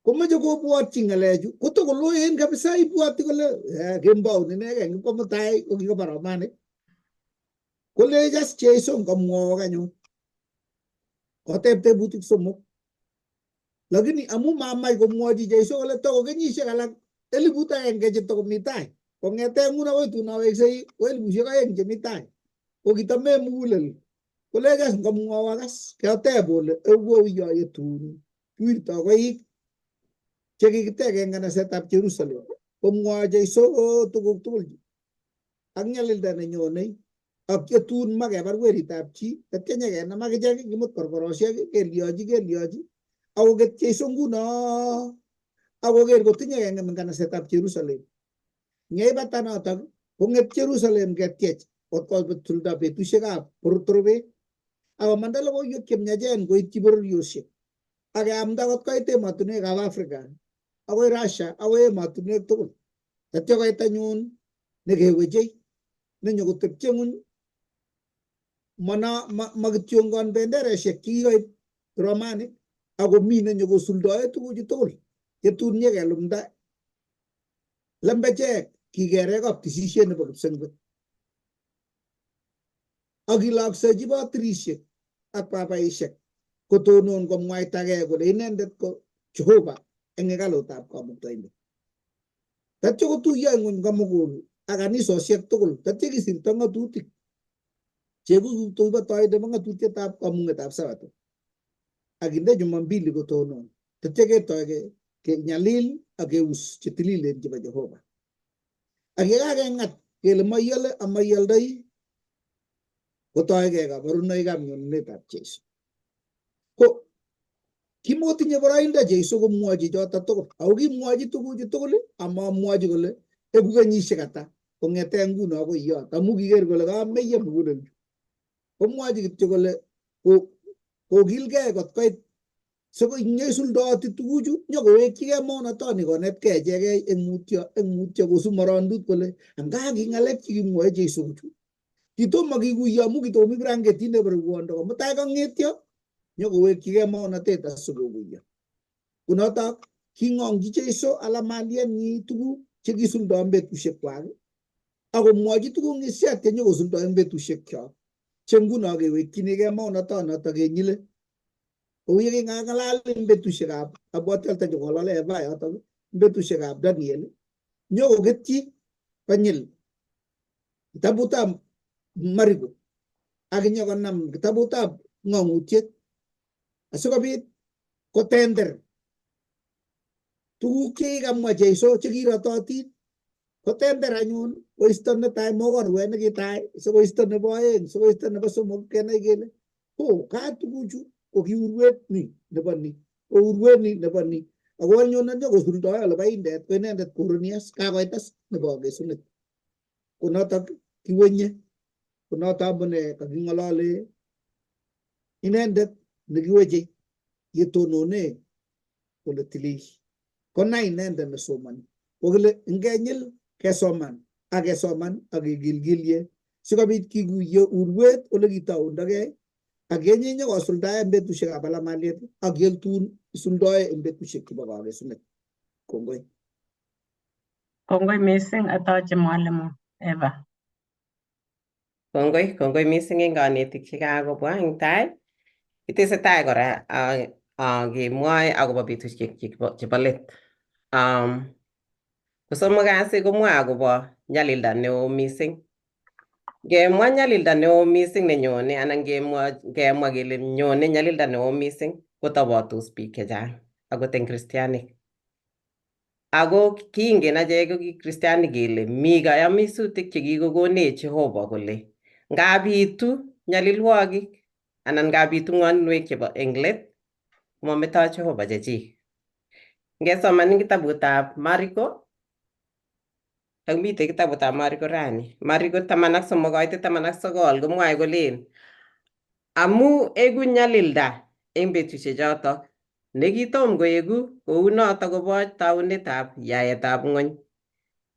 komoche kobwotyi ng'alechu kotokoloen kabisa, ibwoti kole kemboun inegei ngipko mutai ko kikobar Romanik. Kole jas Jeiso ngamwowo anyun koteb tebutik somok, lakini amu mamach komwochi Jeiso kole toko kenyisiek alak 1,000 chetokomi tai kong'ete nguno akoi tun aweksei ko 2,000 chemi tai ko kitame mugulel. Kole jas ngamwowo akas keteb ole eku auyo yetun kiwirtoi koik chekikitege nganasetab Jerusalem komwoe Jeiso tuguk tugul ak nyalilda nenyonei ak yetun makebar weritab chi tatyo nyekenam akichek kimut korkorosiek kelyochi akoket Jeiso nguno akoker kotinye keng'em nganasetab Jerusalem. Yeibata notok kong'et Jerusalem ketyech kotkosulda betusiekab torobet akomanda logoiwek chemyachen koityi bororiosiek akeamda kot koit emotinwekab Afrika akoi Russia akoi emotinwek tugul. Tatyo koit anyun nekewechei nenyokotepche ng'ony makitiongon benderesiek chekikoib Romanik akomi nenyokosuldoe tuguchu tugul yetun nyekelumda lembechek kikeree kaptisisiet nebo kipsengwet akiloksechi batirisiek ak babaisiek kotonon komwaitagei kole inendet ko Jehova eng hekalutab Kamuktaindet. Tatyo kotuiyo ng'ony komugul ak kanisosiek tugul tatyo kisirto ng'atutik chekutoi nebo ng'atutietab kamung'etab Sabato akinde Jumambili kotonon tatyo ketoi kenyalil ak keus chetililen chebo Jehova. Ak yekakeng'at kele maiyole amaioldoi kotoigei kabarunoikab nyonunetab Jeiso. Ko kimotinye boroindo Jeiso komwochi choto tugul ako kimwochi tuguchu tugul amamwochi kole eku kenyisiek ata kong'ete nguno akoi yot amu kiker kole kameyyo mugulelchu. Komwochi kityo kole kokilgei kot koit siko nyesuldooti tuguchu nyokowekchigei maunatoni konetkei echegei eng mutyo kosup morondut kole anga ki ng'alek chekimwoe Jeiso kuchu kitomo kikuyo amu kitokomi branketit nebore ruondo komutai kang'etyo nyokowekchigei maunatet asikokuyo. Kunotok king'ongchi Jeiso alamalienyi tuguk chekisuldoi eng betusiek kwak akomwochi tuguk ng'isiat chenyokosuldoi eng betusiek kyok che nguno kewekchinigei maunatonotok kenyile kou yeking'alal eng betusiekab abwoti altachong'olole Eva yotok eng betusiekab Daniel nyokoketyi konyil kitabutab Mariko ak nyokonam kitabutab ng'ong'utiet asikobit kotender tuguk chekikamwa Jeiso chekiratotin Kotember anyun koisto netai mokorwet nekitai sikoisto nebo oeng sikoisto nebo somok kenai kele ka tuguchu ko ki urwet ni nebo ni ko urwet ni nebo ni ako anyun nyokosuldoe ole bo indet ko inendet Quirinius kakoitas nebo kesunet ko notok kiwenye ko notok amune kaking'olole inendet nekiweche yetonone kole tilil konai inendet nesomani kokile ngenyil kesoman ak kekilgilye sikobit kikuye urwet ole kitoundogei ak yenye nyokosuldae en betusiekab alamaliet ak yeltun isuldoe en betusiek chebo kakesunet. Kongoi. Kongoi mising atoche mwalimu Eva. Kongoi mising en kanetik chekakobwa eng tai. Itesetai kora kemwoe akobo betusiek chebo let. Kosomok kasi komwoe akobo nyalilda neo mising. Ngemwa nyalilda neo mising nenyone anan ngemwa kele nyone nyalilda neo mising kotobotos biik chechang akot eng kristianik. Ako kiingen achek ko kristianik kele mi kayamisutik chekikokonech Jehova kole ngabitu nyalilwogik anan ngabitu ng'wonwek chebo eng let komametoi Jehova chechik. Ngesoman eng kitabutab Mariko ak mite kitabutab Mariko rani. Mariko 13:19 komwae kolen amu egu nyalilda eng betusiek chotok nekitom koegu kou notok kobo taunetab yaetab ng'ony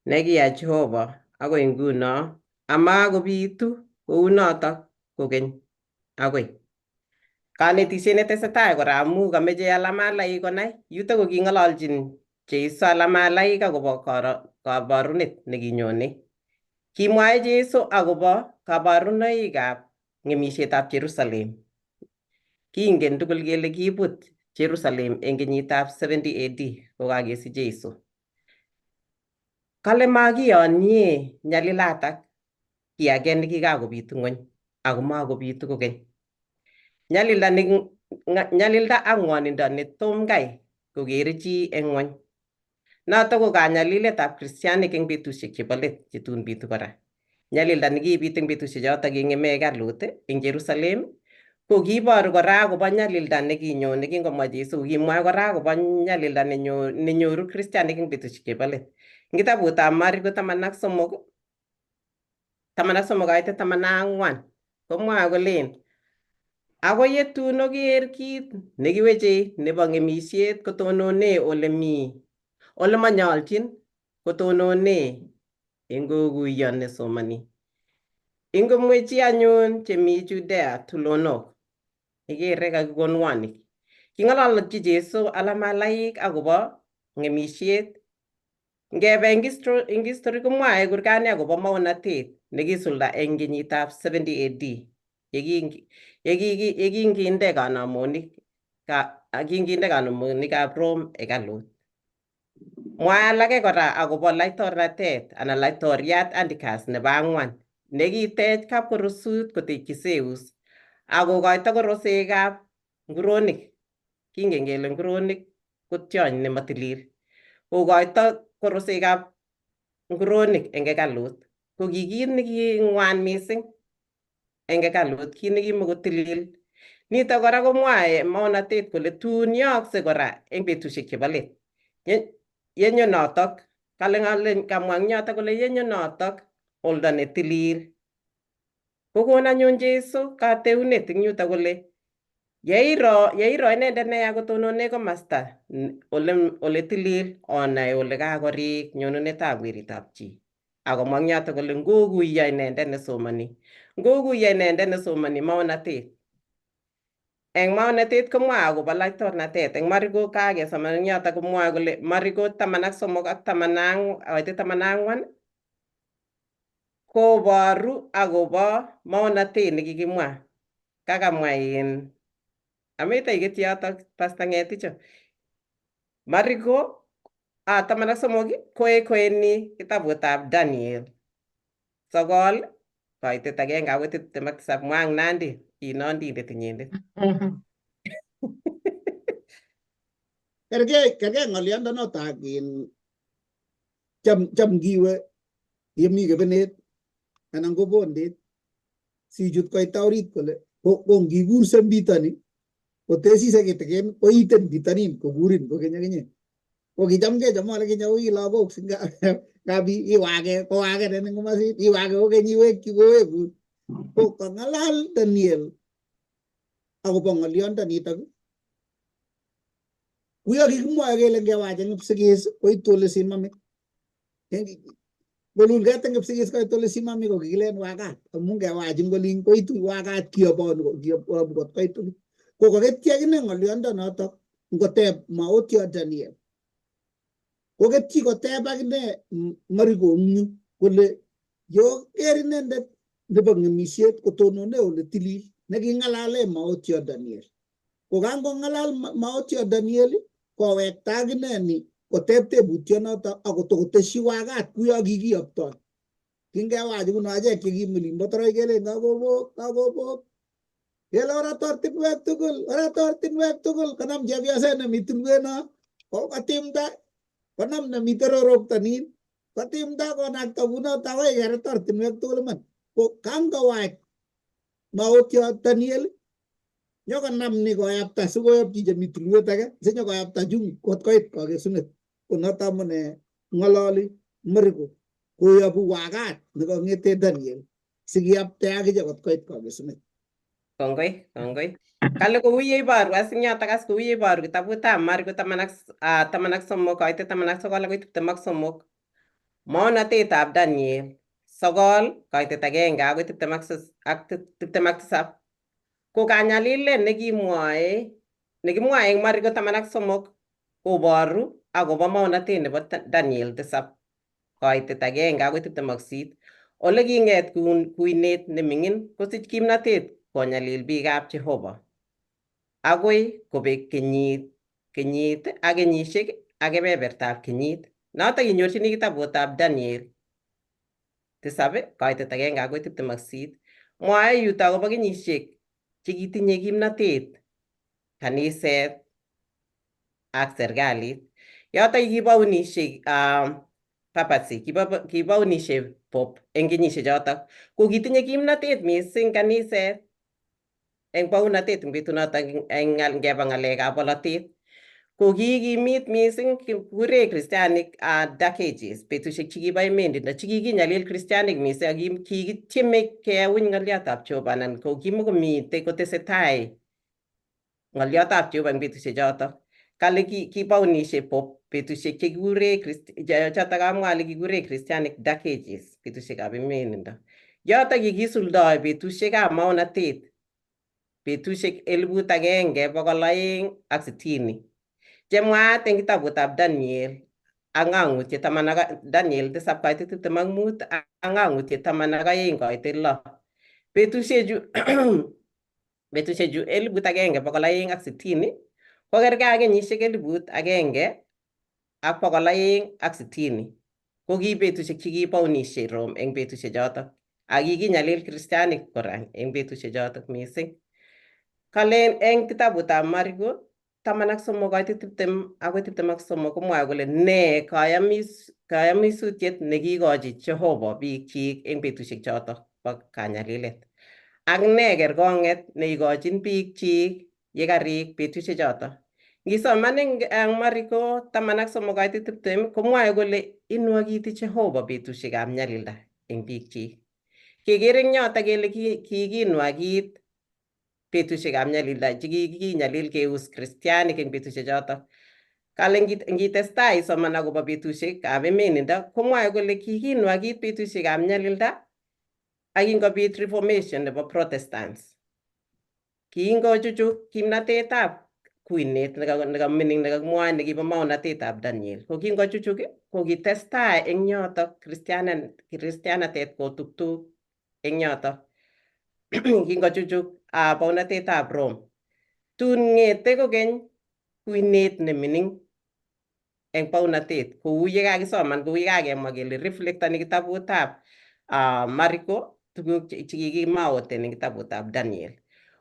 nekiyai Jehova agoi nguno amakobitu kou notok kokeny agoi. Kanetisiet netesetai kora amu kameche alamalaik konai yutok ko king'ololchin Jeiso alamalaik akobo kabarunet nekinyone. Kimwae Jeiso akobo kabarunoikab ng'emisietab Jerusalem. Kiingen tugul kele kiibut Jerusalem eng kenyitab 70 AD kokakesich Jeiso. Kale makiyonye nyalilatak kiy age nekikakobitu ng'ony ako makobitu kokeny. Nyalilda ak ng'wonindo netom kai kokere chi eng ng'ony. Notok ko kanyaliletab kristianik eng betusiek chebo let chetun bitu kora. Nyalilda nekibit eng betusiek chotok keng'eme hekalut eng Jerusalem ko kiiboru kora akobo nyalilda nekinyone kingomwa Jeiso. Kimwa kora akobo nyalilda nenyoru kristianik eng betusiek chebo let. Eng kitabutab Mariko 13:14 komwae kolen ako yetun oker kit nekiweche nebo ng'emisiet kotonone ole manyolchin kotonone eng kokuyo nesomani. Ingomwechi anyun chemi Judea tulonok ikere kakikon mwanik. King'ololchi Jeiso alamalaik akobo ng'emisiet. Ngebe eng history komwae kurgani akobo maunatet nekisulda eng kenyitab 70 AD yekinginde kanamonikab Rome hekalut. Mwae alake kora akobo laitornatet anan laitoriat Antipas nebo 4 nekitech kapkorosut kotekyi Zeus akokoito korosekab nguronik. Kingen kele nguronik ko tiony nematilil. Kokoito korosekab nguronik eng hekalut. Ko kit neking'wan mising eng hekalut, kit nekimakotilil. Nitok kora komwae maunatet kole tun yookse kora eng betusiek chebo let. Yenyo notok, kamwa eng yotok kole yenyo notok oldo netilil. Kokon anyun Jeiso kateunet eng yutok kole yeiro inendet neya kotonone komasta ole tilil onai ole kakorik nyonunetab weritab chi. Akomwa eng yotok kole ngokuyo inendet nesomani maunatet. Eng maunatet komwae akobo laitornatet. Eng Mariko kakesoman eng yotok komwae kole Mariko 13:14 koboru akobo maunatet nekikimwa. Kakamwa ameto iketyi yotok Pastor Ng'eticho. Mariko 13 koekoeni kitabutab Daniel 9 koitet 1 akoi 27 mwa eng Nandi inondindet inyendet. Kergei ng'oliondonoto cham ngiwe yemi kebenet anan ko bondet sichut koita orit kole ko ngikur sembitoni kotesise kitikin koiten bitonin kokurin kokeny akinye ko kichamgei chamale kinya wi lagok ngabi iwage ko wage nen ngomasit iwage kokeny iwekyi koweku ko kangalal Daniel akobo ng'olyondonitok kuyo kikimwoe kele ngewache Kipsigis koitu ole simamik ngolul keteng Kipsigis koit ole simamik ko kikilen wakat amu ngewach ngolin koitu wakat kiyobonu kot koitu ko kaketyi akine ng'olyondonotok ngoteb maotiot Daniel koketyi koteb akine Mariko kole yo ker inendet nebo ng'emisiet kotonone ole tilil neking'alale maotiot Daniel ko kangong'alal maotiot Daniel kowekta akine ni koteb tebutyonoto akotokotesyi wakat kuyo kikiyoptoi kingewach kuno achek chekimilin botoroy kele kakobok kele oratortinwek tugul konam chepyoset nemi tulweno kotimda konam nemite roroktonin kotimda konakta kunoto akoi keret ortinwek tugul iman ko kangowach maotiot Daniel nyokonam ni koyapta sikoyopchi chemi tulwet age sinyokoyapta chung kot koit kakesunet konoto amune ng'ololi Mariko koyobu wakat nekong'ete Daniel sikiyapte akiche kot koit kakesunet. Kongoi. Kale kou yeiboru as ing yotok as kou yeiboru kitabutab Mariko 13 koite 19 akoi 23 maonatetab Daniel 9 koitet 1 akoi 27 ko kanyalilet nekimwoe eng Mariko 13 koboru akobo maonatet nebo Daniel 7 koitet 1 akoi 28 ole king'et kuinet neming'in kosich kimnatet konyalil biikab Jehova akoi kobek kenyit ak kenyisiek ak kebebertab kenyit notok inyorchini kitabutab Daniel 7 koitet 1 akoi 28 mwae yuto akobo kenyisiek chekitinye kimnatet kaniset ak serikalit yotok kibaunishek papacy kibaunishek pop eng kenyisiek chotok ko kitinye kimnatet mising kaniset eng baunatet eng betunotok eng ngeba ng'alekab bolotet ko kikimit mising kikure kristianik dark ages betusiek chekibo emendindo chekikinyalil kristianik mising ak kikityeme kewuny ng'oliotab Jehova anan ko kimukomite kotesetai ng'oliotab Jehova eng betusiek chotok kale kibaunishek pop betusiek chekikure chotok amwa ale kikure kristianik dark ages betusiekab emenindo yotok kikisuldoi betusiekab maonatet betusiek 1260 chemwaat eng kitabutab Daniel ak ng'ang'utiet Daniel 7 koitet 25 ak ng'ang'utiet 12 koitet 6 betusiechu 1260 kokergei ak kenyisiek 1260 ko ki betusiek chekibaunishei Rome eng betusiek chotok ak kikinyalil kristianik kora eng betusiek chotok mising. Kalen eng kitabutab Mariko 13 koitet 20 akoi 23 komwae kole ne kayamisutiet nekikochi Jehova biikchik eng betusiek chotok bo kanyalilet ak ne kerkong'et neikochin biikchik yekarik betusiek chotok. Ngisoman eng Mariko 13 koitet 20 komwae kole inwokiti Jehova betusiekab nyalilda eng biikchik. Keker eng yotok kele kikinwakit betusiekab nyalilda chekikinyalil keus kristianik eng betusiek chotok. Kale ngitestai isoman akobo betusiekab emenindo komwae kole kikinwakit betusiekab nyalilda ak kingobit reformation nebo Protestants. Kingochuchuk kimnatetab kuinet nekamining nekakimwae nekibo maonatetab Daniel. Ko kingochuchuk ko kitestai eng yotok kristianatet kotuptup eng yotok. Kingochuchuk baunatetab Rome. Tun ng'ete kokeny kuinet nemining eng baunatet kou yekakisoman kou yekakemwa kele reflectani kitabutab Mariko tuguk chekikimaoten eng kitabutab Daniel.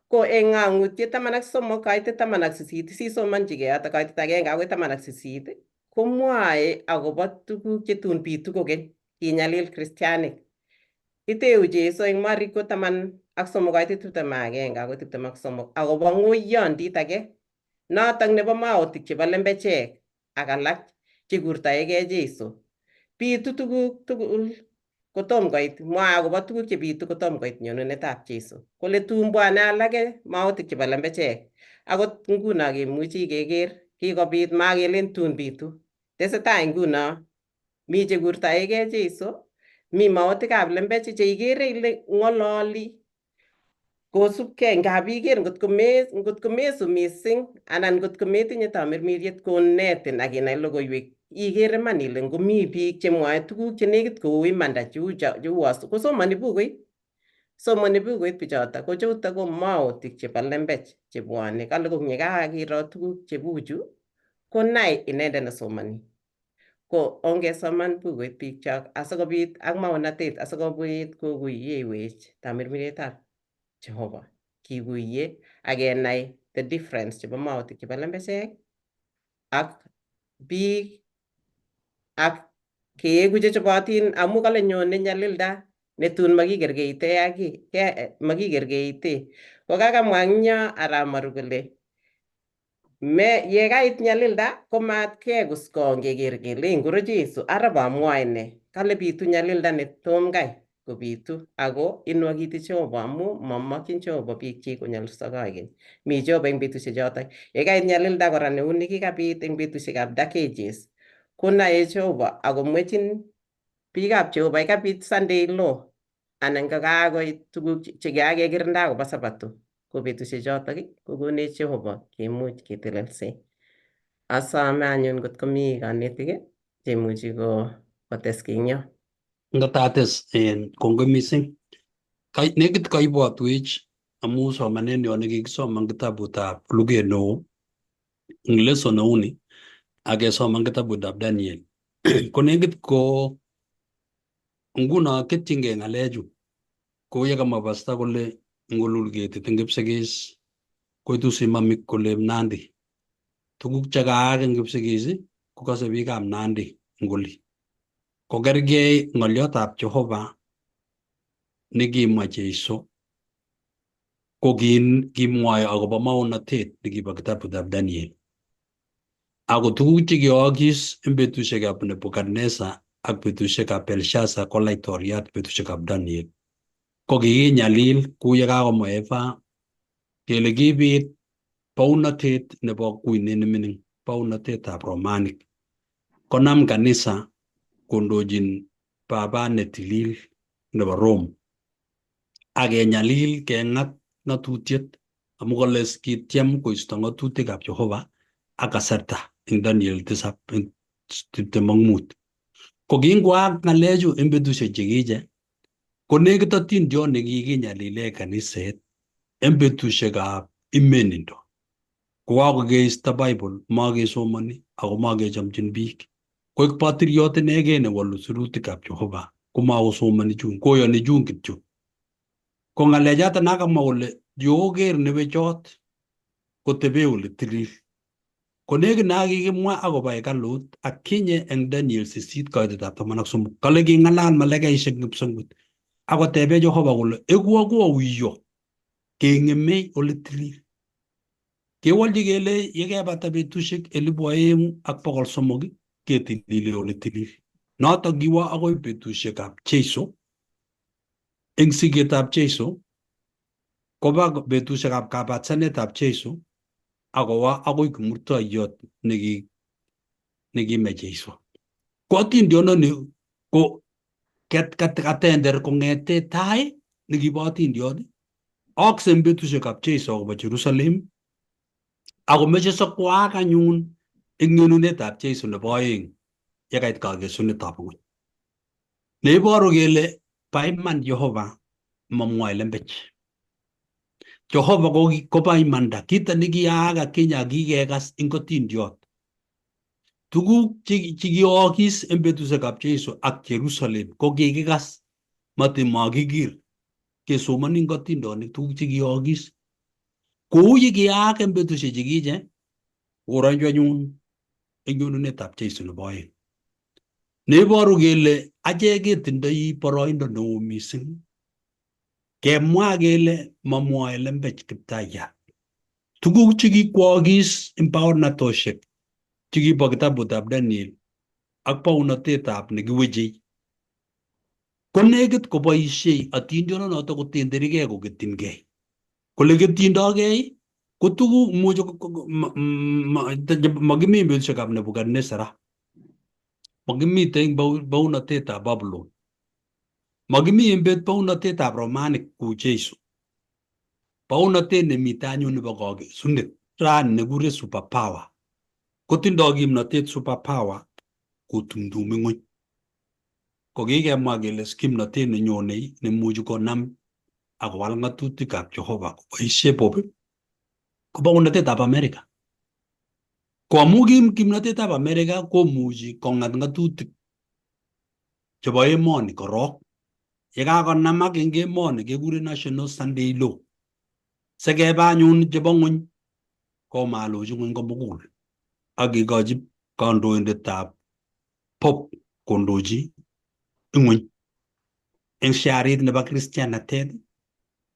Ko eng ng'ang'utiet 13 koitet 18 sisomanchigei yotok koitet 1 akoi 18 komwae akobo tuguk chetun bitu kokeny kinyalil Kristianik. Iteu Jesu eng Mariko 10:31 ako 23 akobo ng'oiyondit age notok nebo maotik chebo lembechek ak alak chekurtoegei Jesu. Bitu tuguk tugul kotom koit mwa akobo tuguk chebitu kotom koit nyonunetab Jesu. Kole tun bwane alake maotik chebo lembechek. Akot nguno kemuchi keker kikobit makelen tun bitu. Tesetai nguno mi chekurtoegei Jesu, mi maotikab lembech cheikere ile ng'ololi kosubkei ngap iker ngotko mesu mising anan ngotko metinye tamirmiriet konetin ak inai logoiwek ikere iman ile ngomi biik chemwoe tuguk chenekit kou imanda cheu kosomoni bukuit. Somoni bukuit bichoto ko chuto ko maotik chebo lembech chebwone kale yekakiro tuguk chebuchu konai inendet nesomoni. Ko ongesoman bukuit biikchok asikobit ak maonatet asikobit kokuyewech tamirmirietab Jehova. Kikuye ak kenai the difference chebo maotik chebo lembechek ak biik ak keeku chechobotin amu kale nyone nyalilda netun makikerkeite ak makikerkeite. Ko kakamwa eng yo Arap Maru kole yekait nyalilda komatkekuus kong keker kele ngoro Jesu ara bamwoe ne. Kale bitu nyalilda netom kai kobitu ako inwokiti Jehova amu mamakyin Jehova biikchik konyolso koikeny. Mi Jehova eng betusiek chotok. Yekait nyalilda kora neu nikikabit eng betusiekab dark ages konae Jehova akomwechin biikab Jehova yekabit Sunday law anan kokakoit tuguk chekakekirinda akobo Sabato ko betusiek chotok kokonech Jehova kemuch ketelelse. Asome anyun ngotko mi kanetik chemuchi kotes eng yo. Ngatates kongoi mising. Nekit kaibwatwech amu somanet nyo nekikisoman kitabutab Luget neo eng lesson neuni ak kesoman kitabutab Daniel. Ko nekit ko nguno ketyinkei ng'alechu ko yekamwa pasta kole ngolul ketit eng Kipsigis koitu simamik kole Nandi. Tuguk chekaak eng Kipsigis kokase biikab Nandi eng oli. Kokergei ng'oliotab Jehova nekimwa Jeiso ko kimwoe akobo maonatet nekibo kitabutab Daniel. Ako tuguk chekiyookis eng betusiekab Nebukadneza ak betusiekab Belshazzar ko laitoriat betusiekab Daniel. Ko kikinyalil kou yekakomwa Eva kele kibit bounatet nebo kuinet nemining, bounatetab Romanik. Konam kanisa kondochin baba netilil nebo Rome ak kenyalil keng'at ng'atutiet amu kole kityem koisto ng'atutikab Jehova ak kasarta eng Daniel 7:25. Ko kingwaak ng'alechu eng betusiek chekiche ko nekit atindiot nekikinyalile kaniset eng betusiekab imenindo. Kokakokeisto Bible makesomani ako makechomchin biik. Koek patiriot inegei newalu sirutikab Jehova komakosomani chun, koyani chun kityo. Ko ng'alechoto nakamwa kole yoker newechot kotebe ole tilil. Ko nekit nakikimwa akobo hekalut ak kinye eng Daniel 8:13 kale king'alal malaikaisiek kipsengwet akotebe Jehova kole eku akouyo keng'eme ole tilil. Kewolchi kele yekebata betusiek 2,300 ketilile ole tilil. Notok kiwo akoi betusiekab Jeiso. Eng siketab Jeiso koba betusiekab kabatsanetab Jeiso akowa akoi kimurtoiyot nekime Jeiso. Ko atindiononi ko katender kong'ete tai nekibo atindiot akse eng betusiekab Jeiso akobo Jerusalem akomeche sikwaak anyun eng nyonunetab Jeiso nebo oeng yekait kakesunetab ng'ony. Neiboru kele ba iman Jehova mamwoe lembech. Jehova koba imanda. Kito nekiyaak akinye akikekas eng atindiot. Tuguk chekiyookis eng betusiekab Jeiso ak Jerusalem ko kikikas matimokikir kesomoni eng atindonik tuguk chekiyookis. Kou yekiyaak eng betusiek chekiche koranyu anyun eng nyonunetab Jeiso nebo oeng. Neiboru kele achek ketindoi boroindo neo mising kemwa kele mamwoe lembech Kiptayat. Tuguk chekikwookis eng baornatoshek chekibo kitabutab Daniel ak baunatetab nekiwechei ko nekit koboisie atindionoto kotenderikei koketingei. Kole ketindogei ko tuguk much makimi betusiekab Nebukadnesar, makimite eng baunatetab Babylon, makimi eng baunatetab Romanik kou Jeiso. Baunatet nemite anyun nebo kakesunet rani nekure superpower kotindoi kimnatet superpower kotumtumi ng'ony. Ko kikemwa kele kimnatet nenyonei nemuchi konam akowal ng'atutikab Jehova koboisie Bob ko baunatetab Amerika. Ko amu kimnatetab Amerika komuchi kong'at ng'atutik chebo emoni korok. Yekakonamak eng emoni kekure National Sunday Law. Sekebe anyun chebo ng'ony komalochi ng'ony komugul ak kikochi kandoindetab Pope kondochi ng'ony eng sharit nebo Kristianatet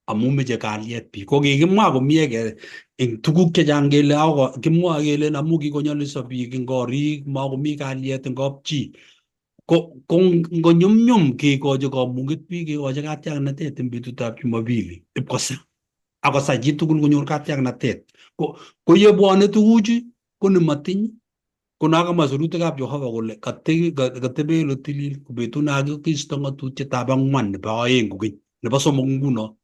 amu meche kalyet biik. Ko kikimwa komie eng tuguk chechang kele kimwa kele amu kikonyolilso biik eng korik makomi kalyet eng kapchi. Ko ngonyumnyum kekochi kamunget biik kekochi katiaknatet eng betutab Jumapili ipkosa akosa chi tugul konyor katiaknatet. Ko yebwone tuguchu ko nematiny ko nakama sirutikab Jehova kole katebe ole tilil betut nakakiisto ng'atutietab ang'wan nebo aeng kokeny nebo somok nguno.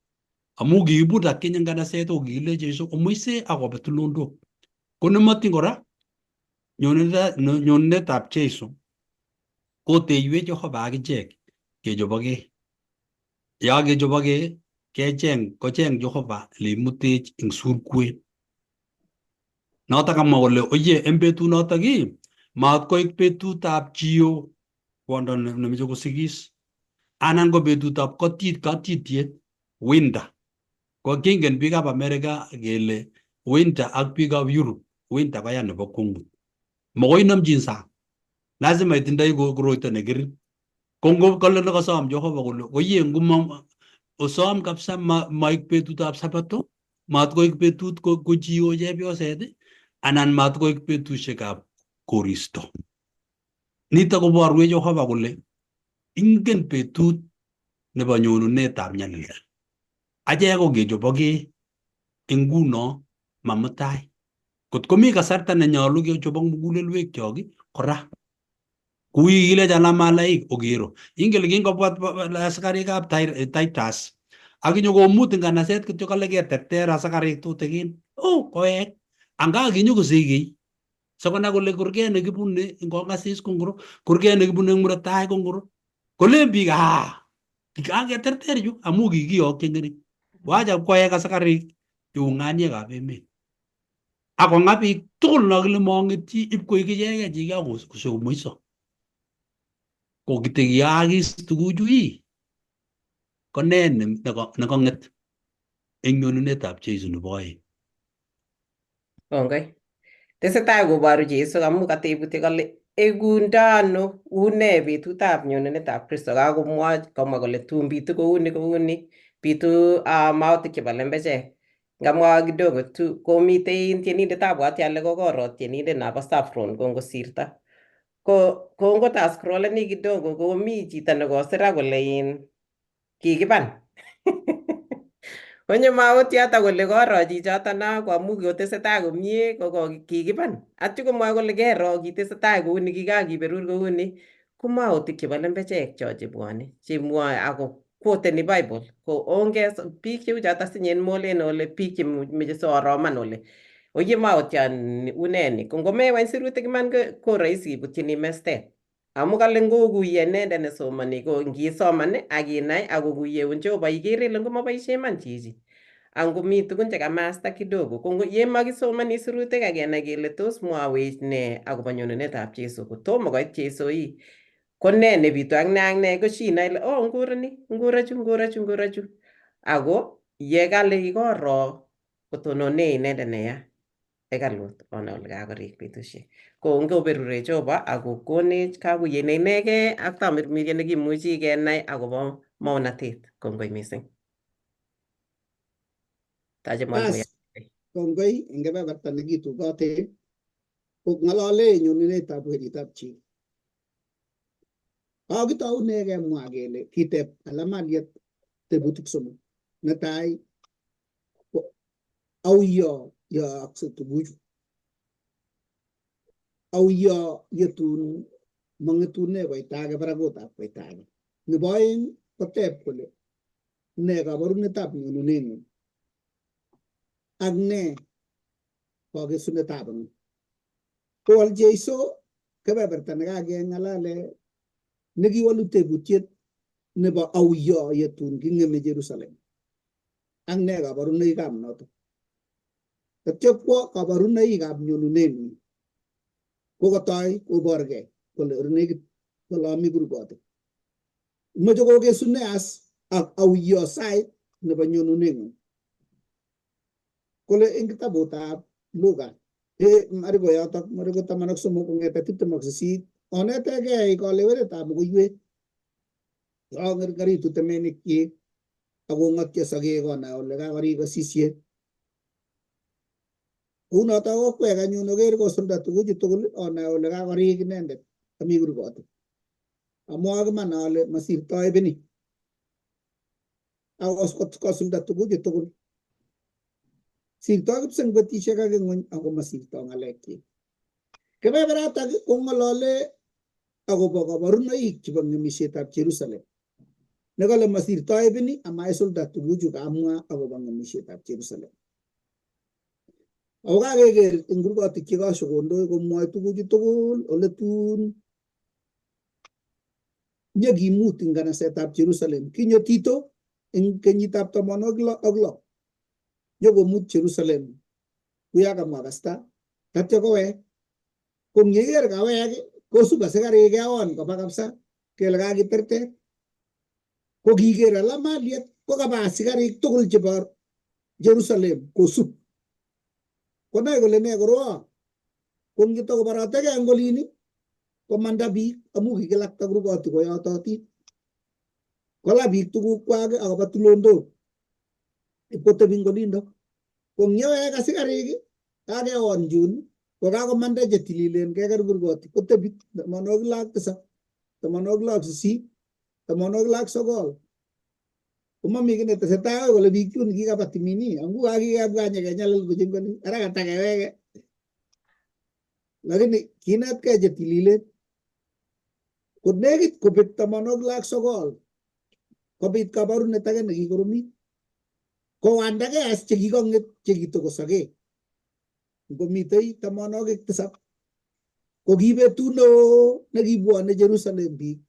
Amu kikibut akinye nganaset ko kikile Jeiso omoise akobe tulondok. Ko nematiny kora nyonunetab Jeiso koteiywech Jehova akichek kechobokei. Ya kechobokei kocheng Jehova leimutech eng surkwen. Notok kamwa kole oye eng betunotok matkoik betutab chio kwondo nemeche kosigis anan ko betutab katitiet winter. Ko kingen biikab Amerika kele winter ak biikab Europe winter koya nebo kwong'ut. Makoi inomchin sang. Lazima itindoi koroito nekirir. Ko ngokale nekasom Jehova kole oye osom kabisa maik betutab sabato, matkoik betut ko chio chepyoset anan matkoik betusiekab koristo. Nitok koborwech Jehova kole ingen betut nebo nyonunetab nyalilda. Achek ko kechobokei eng nguno mamutai. Kot komi kasarta nenyolu kechobok mugulelwekchok kora. Kui kile Jalamalayik okero. Ingele kingobwa askarik ab Titus akinyokomut nganaset kityo kale keterter askarik tutigin. Kowek. Anga kinyokosigei. Sakona kole kurget nekibune eng kongasis ko ngoro, kurget nekibune eng murot tai ko ngoro. Kolen biik kaketerter yu amu kikiyokyi ng'ering. Wacha kowek askarik cheu ng'aniekab emet. Akong'a biik tugul nakile mang'etyi ipkoek ichegei chikikosomoiso. Ko kitekiyaakis tuguchu ko ne nekang'et eng nyonunetab Jeiso nebo aeng. Kongoi. Tesetai koboru Jeiso amu katebutye kole egundano une betutab nyonunetab Kristo. Kamwa kole tun bitu kouni bitu mautik chebo lembechek. Ngamwa kidogo tu komitei tienindet abwati ale kokoro tienindet nabo Saffron kongosirto. Ko ngotascrolleni kidogo komi chito nekosira kole kikiban. Onye maut yoto kole koro chichoto ko amu kotesetai komie kikiban. Atyo komwoe kole kero kitesetai kouni kikakiberur kouni. Ko mautik chebo lembechek cho chebwone chemwoe ako quoteni Bible ko onge biik cheu choto sinyen molen ole biik chemeche soroman ole oye mautyan uneni ko ngomewany sirutik iman ko rahisi ibutyini mestet. Amu kale ngokuye inendet nesomani ko ngisoman akinai akokuyeun Jehova ikere ile ngomaboisie iman chichi. Angomi tugun chekamasta kidogo ko yemakisomani sirutik akenai kele tos mwawech ne akobo nyonunetab Jeiso kotomo koit Jeiso ko ne nebitu ak ne ko shina ile ngorochu. Ako yekale koro kotonone inendet neya. ekalut ona ole kakorik betusiek. Ko ngoberure Jehova ako konech kakuyet ne inegei ak tamirmiriet nekimuchi kenai akobo maunatet. Kongoi mising. Tache mwalimu. As kongoi eng kebeberta nekitukote ko ng'alale nyonunetab weritab chi. Kakitaune kemwa kele kiteb alamaliet tebutik somok. Netai ko auyo yookse tuguchu. Auyo yetun mang'etune koitage barakutab koitage. Nebo aeng koteb kole ne kabarunetab nyonuneng'ung ak ne kakesunetab ng'ung. Kowal Jeiso kebeberta nekakeng'alale nekiwalu tebutiet nebo auyo yetun king'eme Jerusalem ak ne kabarunoikab noto. Tatyo kwo kabarunoikab nyonuneng'ung kokotoi koborgei kole nekit kolami kurgotik. Moche kokesune as ak auyo sait nebo nyonuneng'ung. Kole eng kitabutab Luka Mariko yotok Mariko 13 kong'ete 28 onetegei kalewenetab muguiwek ngaritu temenikchik akong'otyo sogek konai ole kakorik asisiet. Unoto kokwek anyun oker kosulda tuguchu tugul onai ole kakorik inendet ami kurgotik. Amwoe iman ale masirtoi beni ak kosulda tuguchu tugul. Sirtoi kipsengwetishek ak ing'ony ako masirtoi ng'alekchik. Kebeberatak kong'olole akobo kabarunoik chebo ng'emisietab Jerusalem. Nekale masirtoi beni amaisulda tuguchu kamwa akobo ng'emisietab Jerusalem. Ako kakeker eng kurgotik chekashokondoi komwoe tuguchu tugul ole tun nyekimut eng kanasetab Jerusalem. Kinyo Tito eng kenyitab 66 nyokomut Jerusalem kuya kamwa pasta tatyo kowek. Konyeker kawek kosub asikarik keon koba kabisa kele kakiterter. Ko kiker alamaliet ko kaba asikarik tugul chebo Jerusalem kosub. Konai kole ne korwa. Kongitokobaratege eng olini komanda biik amu kikilakta kurgotik koyototin. Kola biik tugukwak akoba tulondok ipkotebi eng olindo. Kong'yewek asikarik kakeon chun kokakomanda chetililen keker kurgotik kotebi 700, 800, 900. Komami kiy netesetai kole biik chun kikaba timini amu kakikebwa nyekenyalil kuchingoni ara katakeweke. Lakini kinetkei chetililen. Konekit kobek 900 kobit kabarunet age nekikoromit. Kowandage as chekikong'et chekitokosage. Ngomitei 700 ko ki betut neo nekibwone Jerusalem biik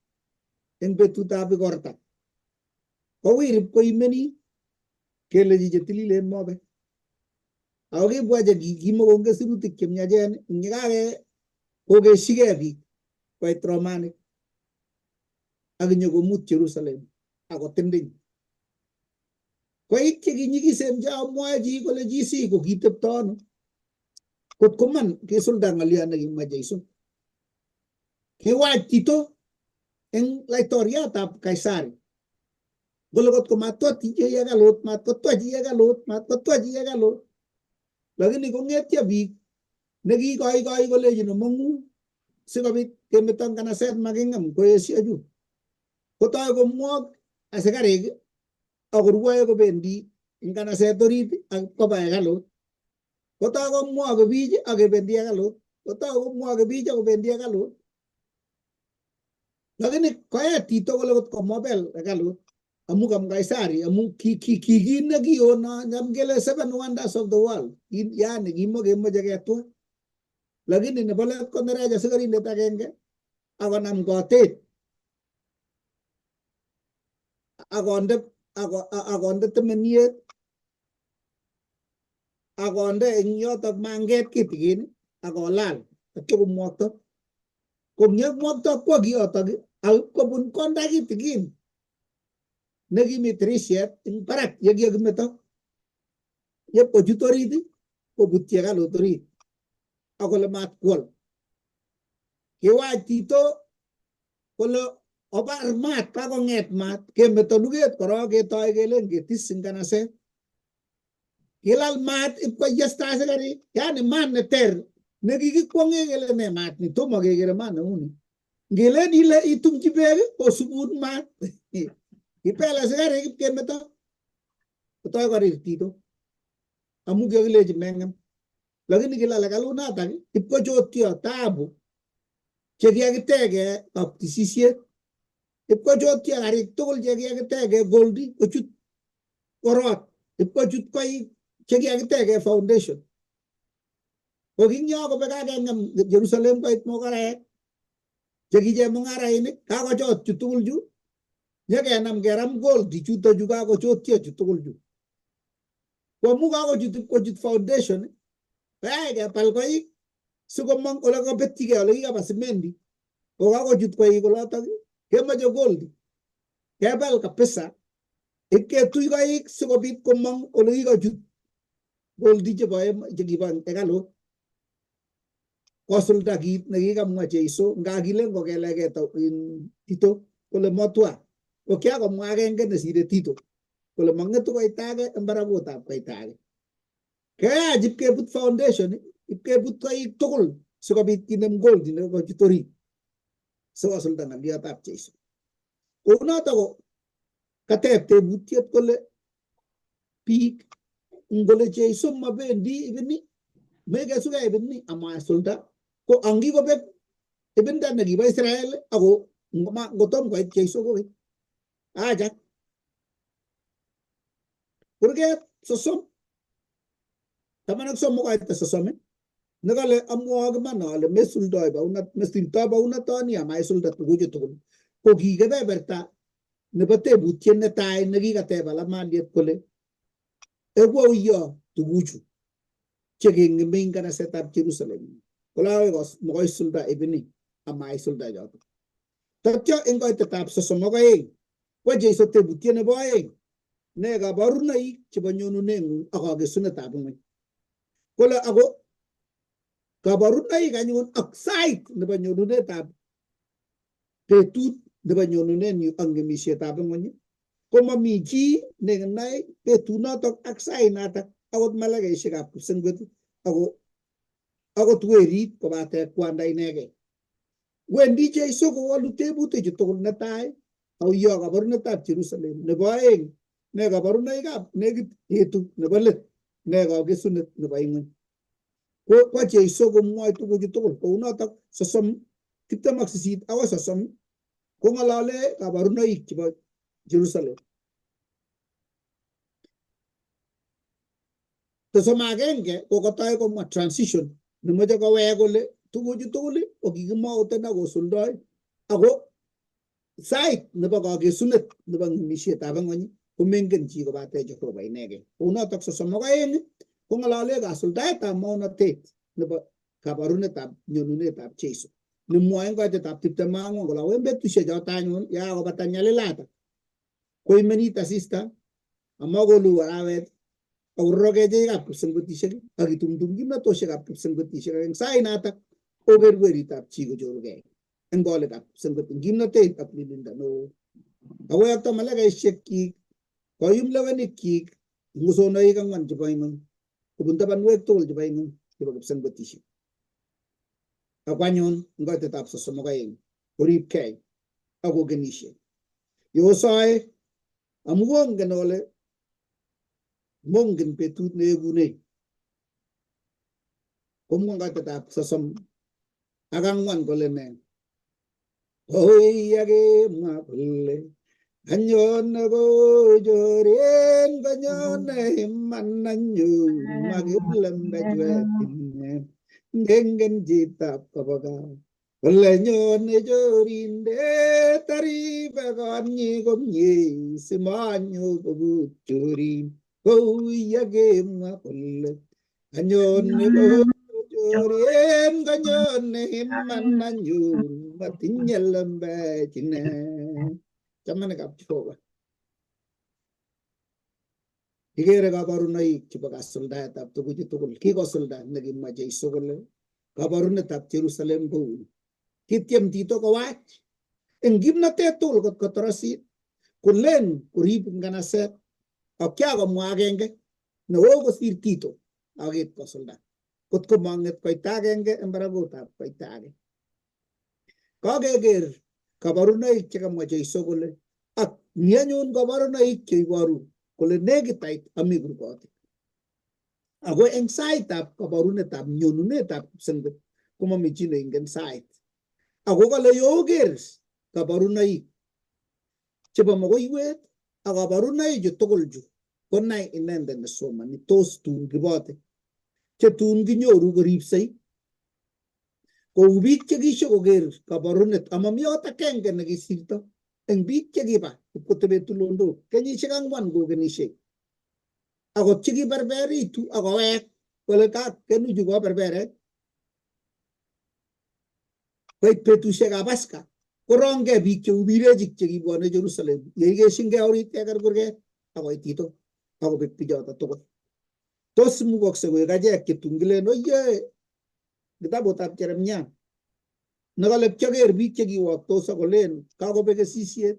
eng betutab igorta. Kowirip koimeni kelechi chetililen mobe. Ako kibwa kimakongen sirutik chemiachen nyikake kokeshigei biik koit Romanik ak nyokomut Jerusalem ako tinding. Koik chekinyikisen chamwae chi kole chi ko kitepto ano. Kot koman kisulda ng'alyo nekimwa Jeiso. Kiwach Tito eng laitoriatab Kaisari. Kole kot komatwa chi yekalut, matkotwa chi yekalut, matkotwa chi yekalut. Lakini kong'etyo biik nekikoikoi kolejin omong'u sikobit kemeto nganaset making'em koesio chu. Kotoi komwok asikarik akorwoe kobendi eng nganaset orit ak koba hekalut. Kotoi komwoke biich akebendi hekalut. Kotoi komwoke biich akobendi hekalut. Lakini koet Tito kole kot komobel hekalut amu kam Kaisari amu ki nekiona nyamkele 7 wonders of the world. Yani kimakemoche ketwa. Lakini nebo let konerech asikarindet agenge akonam kotet akonde temeniet akonde eng yotok manget kitikin akolal atyo komwokto. Komyemwokto kwa kiyotok ak kobun konda kitikin nekimi tirishet eng barak yekiyokimeto. Yep kochut orit ko butia ga lotri ako le mat kol ke wa tito ko le obar mat pa ko nget mat ke metonuget koro ke toy ke len ke tisingana se kelal mat ip ko yesta se gari yani man ne ter ne gi ko nge gele ne mat ni to mo ge gele man uni gele di le itum ci bege ko subut mat ipela se gari ke meto toy ko ri tito amu ge le ji mengam lakini kila la kaluna ta ip ko jotio tabu che gi tege op tisisie ip ko jotio ari tol je gi tege goldi ko chut korot ip ko chut ko che gi tege foundation o ginyo ko bega ngam Jerusalem ko it mo kare che gi je mo ngara ini ka ko jot chutul ju ye ge nam geram goldi chuto ju ka ko jotio chutul ju ko mu ka ko chut foundation ga pal ko ik suko mang ola ko betti ge ola ga basmendi o ga ko jut ko ik ola ta ke ma jo goldi ke bal ka pesa ikke tu ga ik suko bit ko mang ola ga jut goldi je boy je gi ban te galo konsulta gi na gi ga mo je iso nga gi len ko ge le ge to in tito ko le motua o kya ko mo ga nge ne si de tito ko le mang to ko itage ambara bota ko itage ke ajip ke but foundation ke but ko ik tokol suko bit kinem goldi ne ko jitori so konsulta na dia tap je iso ko na to katep te butiet ko le pik ngole je iso mabe ndi ibni mega suga ibni ama sulta ko angi ko be ibn dan nagi ba Israel ako ngoma gotom ko je iso ko aja porque sosom tamana somo ko ita sosome nagale amo agma na le mesul doy ba una mesul ta ba una to ni ama sulta ko je to ko gi ga be berta ne bate butien ne tai nagi ga te bala man diet ko le ego yo tuguchu cheging min kana setup Jerusalem kola gos mo sulta ibni ama sulta jot tatyo engo tetap sosomo ko wa je so te butien ne boy ne ga barunai chibanyonu ne aga ge sunata bu kola ago ga barunai ga nyun oxide ne banyonu ne tab petut ne banyonu ne ni angemi sheta bu ngoni como miji ne nai petuna to oxide na ta agot malaga ishega sengwetu ago tueri ko bate kwanda inege when DJ soko walu tebu te jito na tai au yo ga baruna ta Jerusalem ne baeng ne ga baruna ga ne gitu ne balet ne ga ge sunet ne baeng ko je soko mo tu ko jito ko na ta sosom kita maksisit awa sosom ko ngalale ga baruna ik Jerusalem to somagenge ko tay ko ma transition ne mo jago we gole tugo ju tole o gi mo o tena go suldoy ago sai ne ba ga sunet ne ba mi she ta ba ngoni ko mengen ji ko ba te jo ko ba nege una tak so mo ga en ko ngala le ga sulday ta mo na te ne ba ka barune ta nyonu ne ta cheso ne mo en ga te ta tip te ma ngo la we betu she ja ta nyon ya go ba ta nyale lata ko imeni ta sista amago lu arawet Aurroge je ap sangguti shek agi tum gimna to shek ap sangguti shek ang sai nata over weri tap chigo jorge ang gole ap sangguti gimna te ap linda no awe akta malaga shek ki koyum lawani ki nguso na ikang man jabay man kubunta ban wek tol jabay man diba ap sangguti shek akwanyon ngote tap sa sumokayeng urip kay ako ganishe yo sai amuang ganole mongin petut ne gune komong ga tetap sosom agang wan kolene oi age ma kulle anyon go joren ganyon himman nanyu magilem bajwetinne ngengen jitap kabaga kulle nyon jorinde tari baganyi gomyi simanyu gobuturin yage ma kulle anyon go jorien ganyon himman nanyu matinyelam bajine chamane kap choba Igere kabarunoik chebo kasuldaetab tuguchu tugul kikosulda nekimwa Jeiso kole kabarunetab Jerusalem kou kityem Tito kowach eng kimnatet tugul kot kotorosit kolen korib nganaset ak kiakomwa agenge neo kosir Tito akit kosulda kot komanget koita agenge eng barakutab koita age. Kakeker kabarunoik chekamwa Jeiso kole ak ni anyun kabarunoik cheiboru kole nekitait ami kurgotik. Ako eng saitab kabarunetab nyonunetab kipsengwet komami chi neingen sait. Ako kale yoker kabarunoik chebo mogoiwet ak kabarunoik chu tugul chu konai inendet nesomani tos tun kibote che tun kinyoru koripsei kou biik chekishokoker kabarunet amami ot agenge nekisirto eng biik chekiba ipkotebe tulondok kenyisiek 4 kokenisiek akot chekiberberitu akowek kole kenu chu koberberet koit betusiekab Paska korongei biik cheu birechik chekibwone Jerusalem yeikeshingei orit keker kurget akoit Tito akobek bichoto tugul. Tos imukoksei koek achek chetun kilen oye kitabutab Jeremia nekale kyoker biik chekiwoktos akolen kakobek kesisiet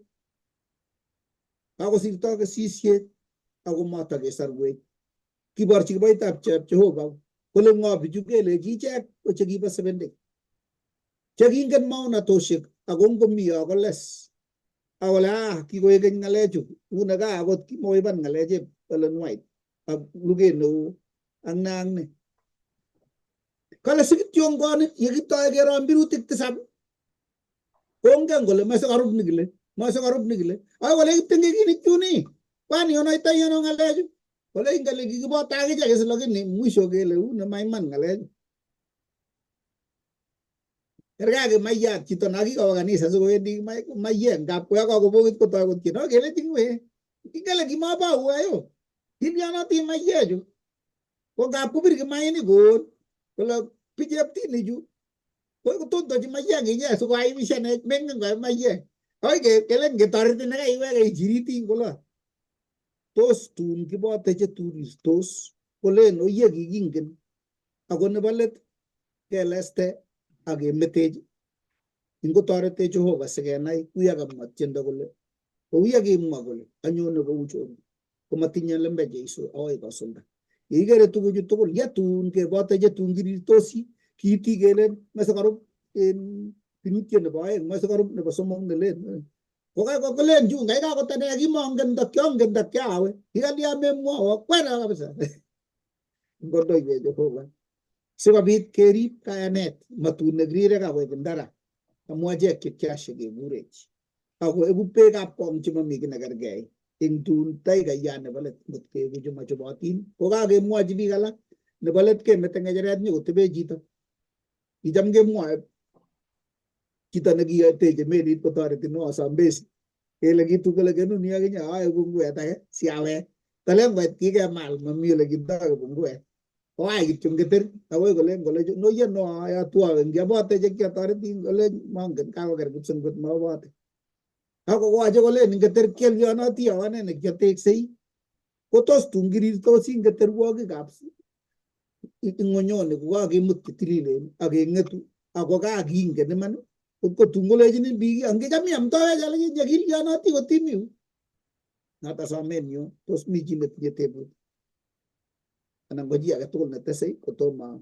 kakosirto kesisiet ako matakesorwech kiborchi kiboitab Jehova kole ng'o bichu kelechi ichek ko chekibo sebendek chekingen maunatosiek ako ngomi yo koles akole kikoek keny ng'alechu une kaa akot kimoiban ng'aleche Ellen White ak luget neo ak ne kale sikityongoni yekitoi kerom birutik 7 kongen kole moe sikarub nikile ay kole kiptengekinik chuni kwani yonoitoi ano ng'alechu kole ingele kikibota akichek lakini mwisho kele une maiman ng'alechu. Kerkake maiyat chito nakikoba kanisa sikowendi maiyek ngap koyakakobokit kotoi kotieno kele tingwe kingele kimabau ayo kilyanoti maiyechu ko ngap kubir kimainik kon kole picheptinichu kotontochi maiyek inye sikoaimishanech mengen koe maiyek ay kelen ketoreti nekaiweke ichiritin kolo tos tun kibote cheturistos kolen oye kikingen ako nebo let keleste ak kemetech ingotoretech Jehova sikenai kuya kamwa tiendo kole kouya kimwa kole anyone kou choni komatinye lembech Jeiso akoi kosulda. Yeikere tuguchu tugul yatun kebote chetun kirirtosi kiiti kelen masikarub en pinutiet nebo aeng masikarub nebo somok nelen kolen chu ngai kakotane kimongen ndakiongen ndakyawe kikalia memwowo kwera kabisa ngodoiwech Jehova sikobit kerib kayanet matun nekirire kawek ndara amwa chek chekyashe kekurech ako eku beekab kong chemami kiy nekergei eng tun tai kaya nebo let ngot keeku chemachobotin ko kakemwochi biik alak nebo let kemete ngecheret nyokotebe chito kicham kemwoe chito nekiyoteche melit kotoreti Noah Sambesi kele kitu kole kenuni akinye aeku ngwet age siawek kalen koit kikemal mami ole kindoi kibunguet koai kityo ngeter akoi kolen kole noye no ayatwa ngiabote chekiatoretin kole mongen kakoker kipsengwet mabote ako kowache kolen ngeter kelionoti awane nekiateksei kotos tun kirirtosi ngeterwokikab ingonyoni kokakemut chetililen akeng'etu ako kakingen iman ko tun kolechinin biik angechami amtowech alekinye kilionoti kotimiu noto somenyu tos mi chi netinye tebut anan ko chi age tugul netesei kotomo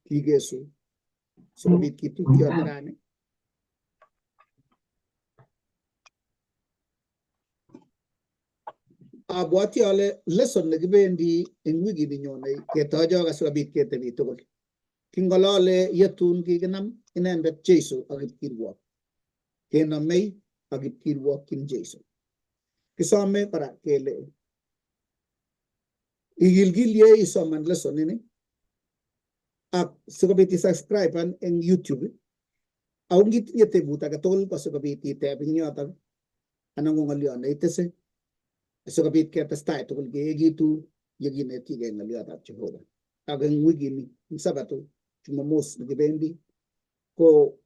kikesu sikobit kitutyo nerani. Abwati ale lesson nekibendi eng wikit ninyone ketocho sikobit ketebi tugul kingolole yetun kikinam inendet Jeiso ak kipkirwok kenomei ak kipkirwokyin Jeiso kisome kora kele igilgilye isoman lesson ini ak sikobit isubscriben eng YouTube ako ngitinye tebut age tugul ko sikobit iteb eng yotok anan ko ng'olyon neitese sikobit ketestai tugul keekitu yekinetigei ng'olyotab Jehova ak eng wikini eng Sabato Jumamos nekibendi ko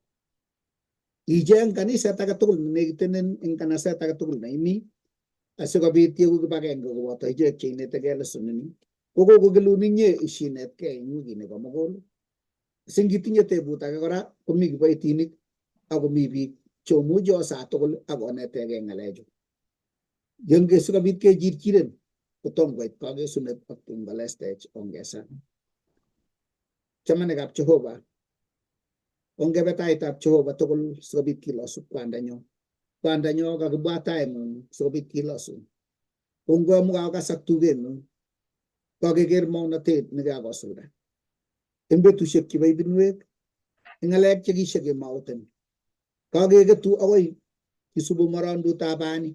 icheng kaniset age tugul nenekitenen eng kanaset age tugul neimi asikobit yeku kibagenge koboto ichek cheinetegei lesonini kokokelun inye isinetkei eng kit nebo mugul. Singitinye tebut age kora komi kiboitinik akomi biik chemuchi osa tugul akonetegei ng'alechu. Yenge sikobit kejirjiren kotom koit kagesunet ak tun kolestech ongesa. Chamanikab Jehova, ongebe taitab Jehova tugul sikobit kilosu kwandanyo. Kwandanyo kakibwa taing'ung sikobit kilosu. Kongoi amu kakokas ak tugeng'ung. Kakeker maunotet nekakosulda. Eng betusiek chebo ibinwek, eng ng'alek chekishek kemouten. Kakeketu akoi kisubu morondutab bani,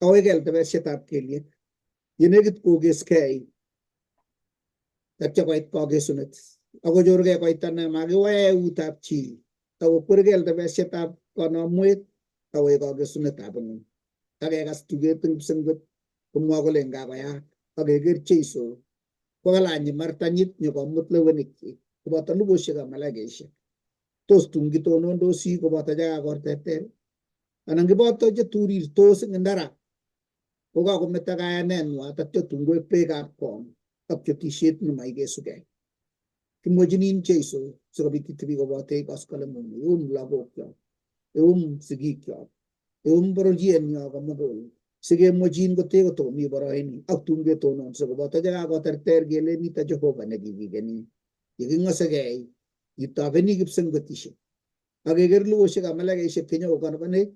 akoi keltebesietab kelyek. Yenekit kokeskei, tatya koit kagesunet. Akochorgei koita nemakiwae eutab chi, akokwer keltebesietab kanamwet, akoi kagesunetab ng'ony. Akekas tuget eng kipsengwet komwa kole ngakoyaak, akeker Jeiso kokalanyi martanyit nyokomut lewenikchi koboto lubosiekab malaikaisiek. Tos tun kitonondosi koboto chekakorterter, anan kiboto cheturirtos eng ndara kokakometo kayaneng'wa tatya tun koek beekab kong ak chotisiet nemaikesugei. Kimwachinin Jeiso sikobit itebi kobotech koskolemuni, eum lagokyok, eum sigikyok, eum bororienyo komugul, sikemwachin kote kotokomi boroini ak tun ketononso koboto chekakoterter kele mito Jehova nekikikeni. Yeking'osegei itobeni kipsengwetisiek akeker lubosiekab malaikaisiek chenyokokonobonech,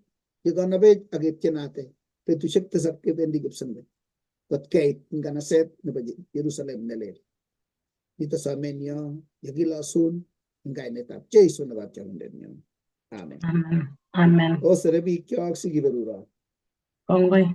yekonobech aketienate betusiek 7 kebendi kipsengwet kot keit nganaset nebo Jerusalem nelel. Nito somenyo yekilosun eng kainetab Jeiso nebo Tyomindenyo. Amen. Amen. Amen. Osere bikyok sikiberuro. Kongoi.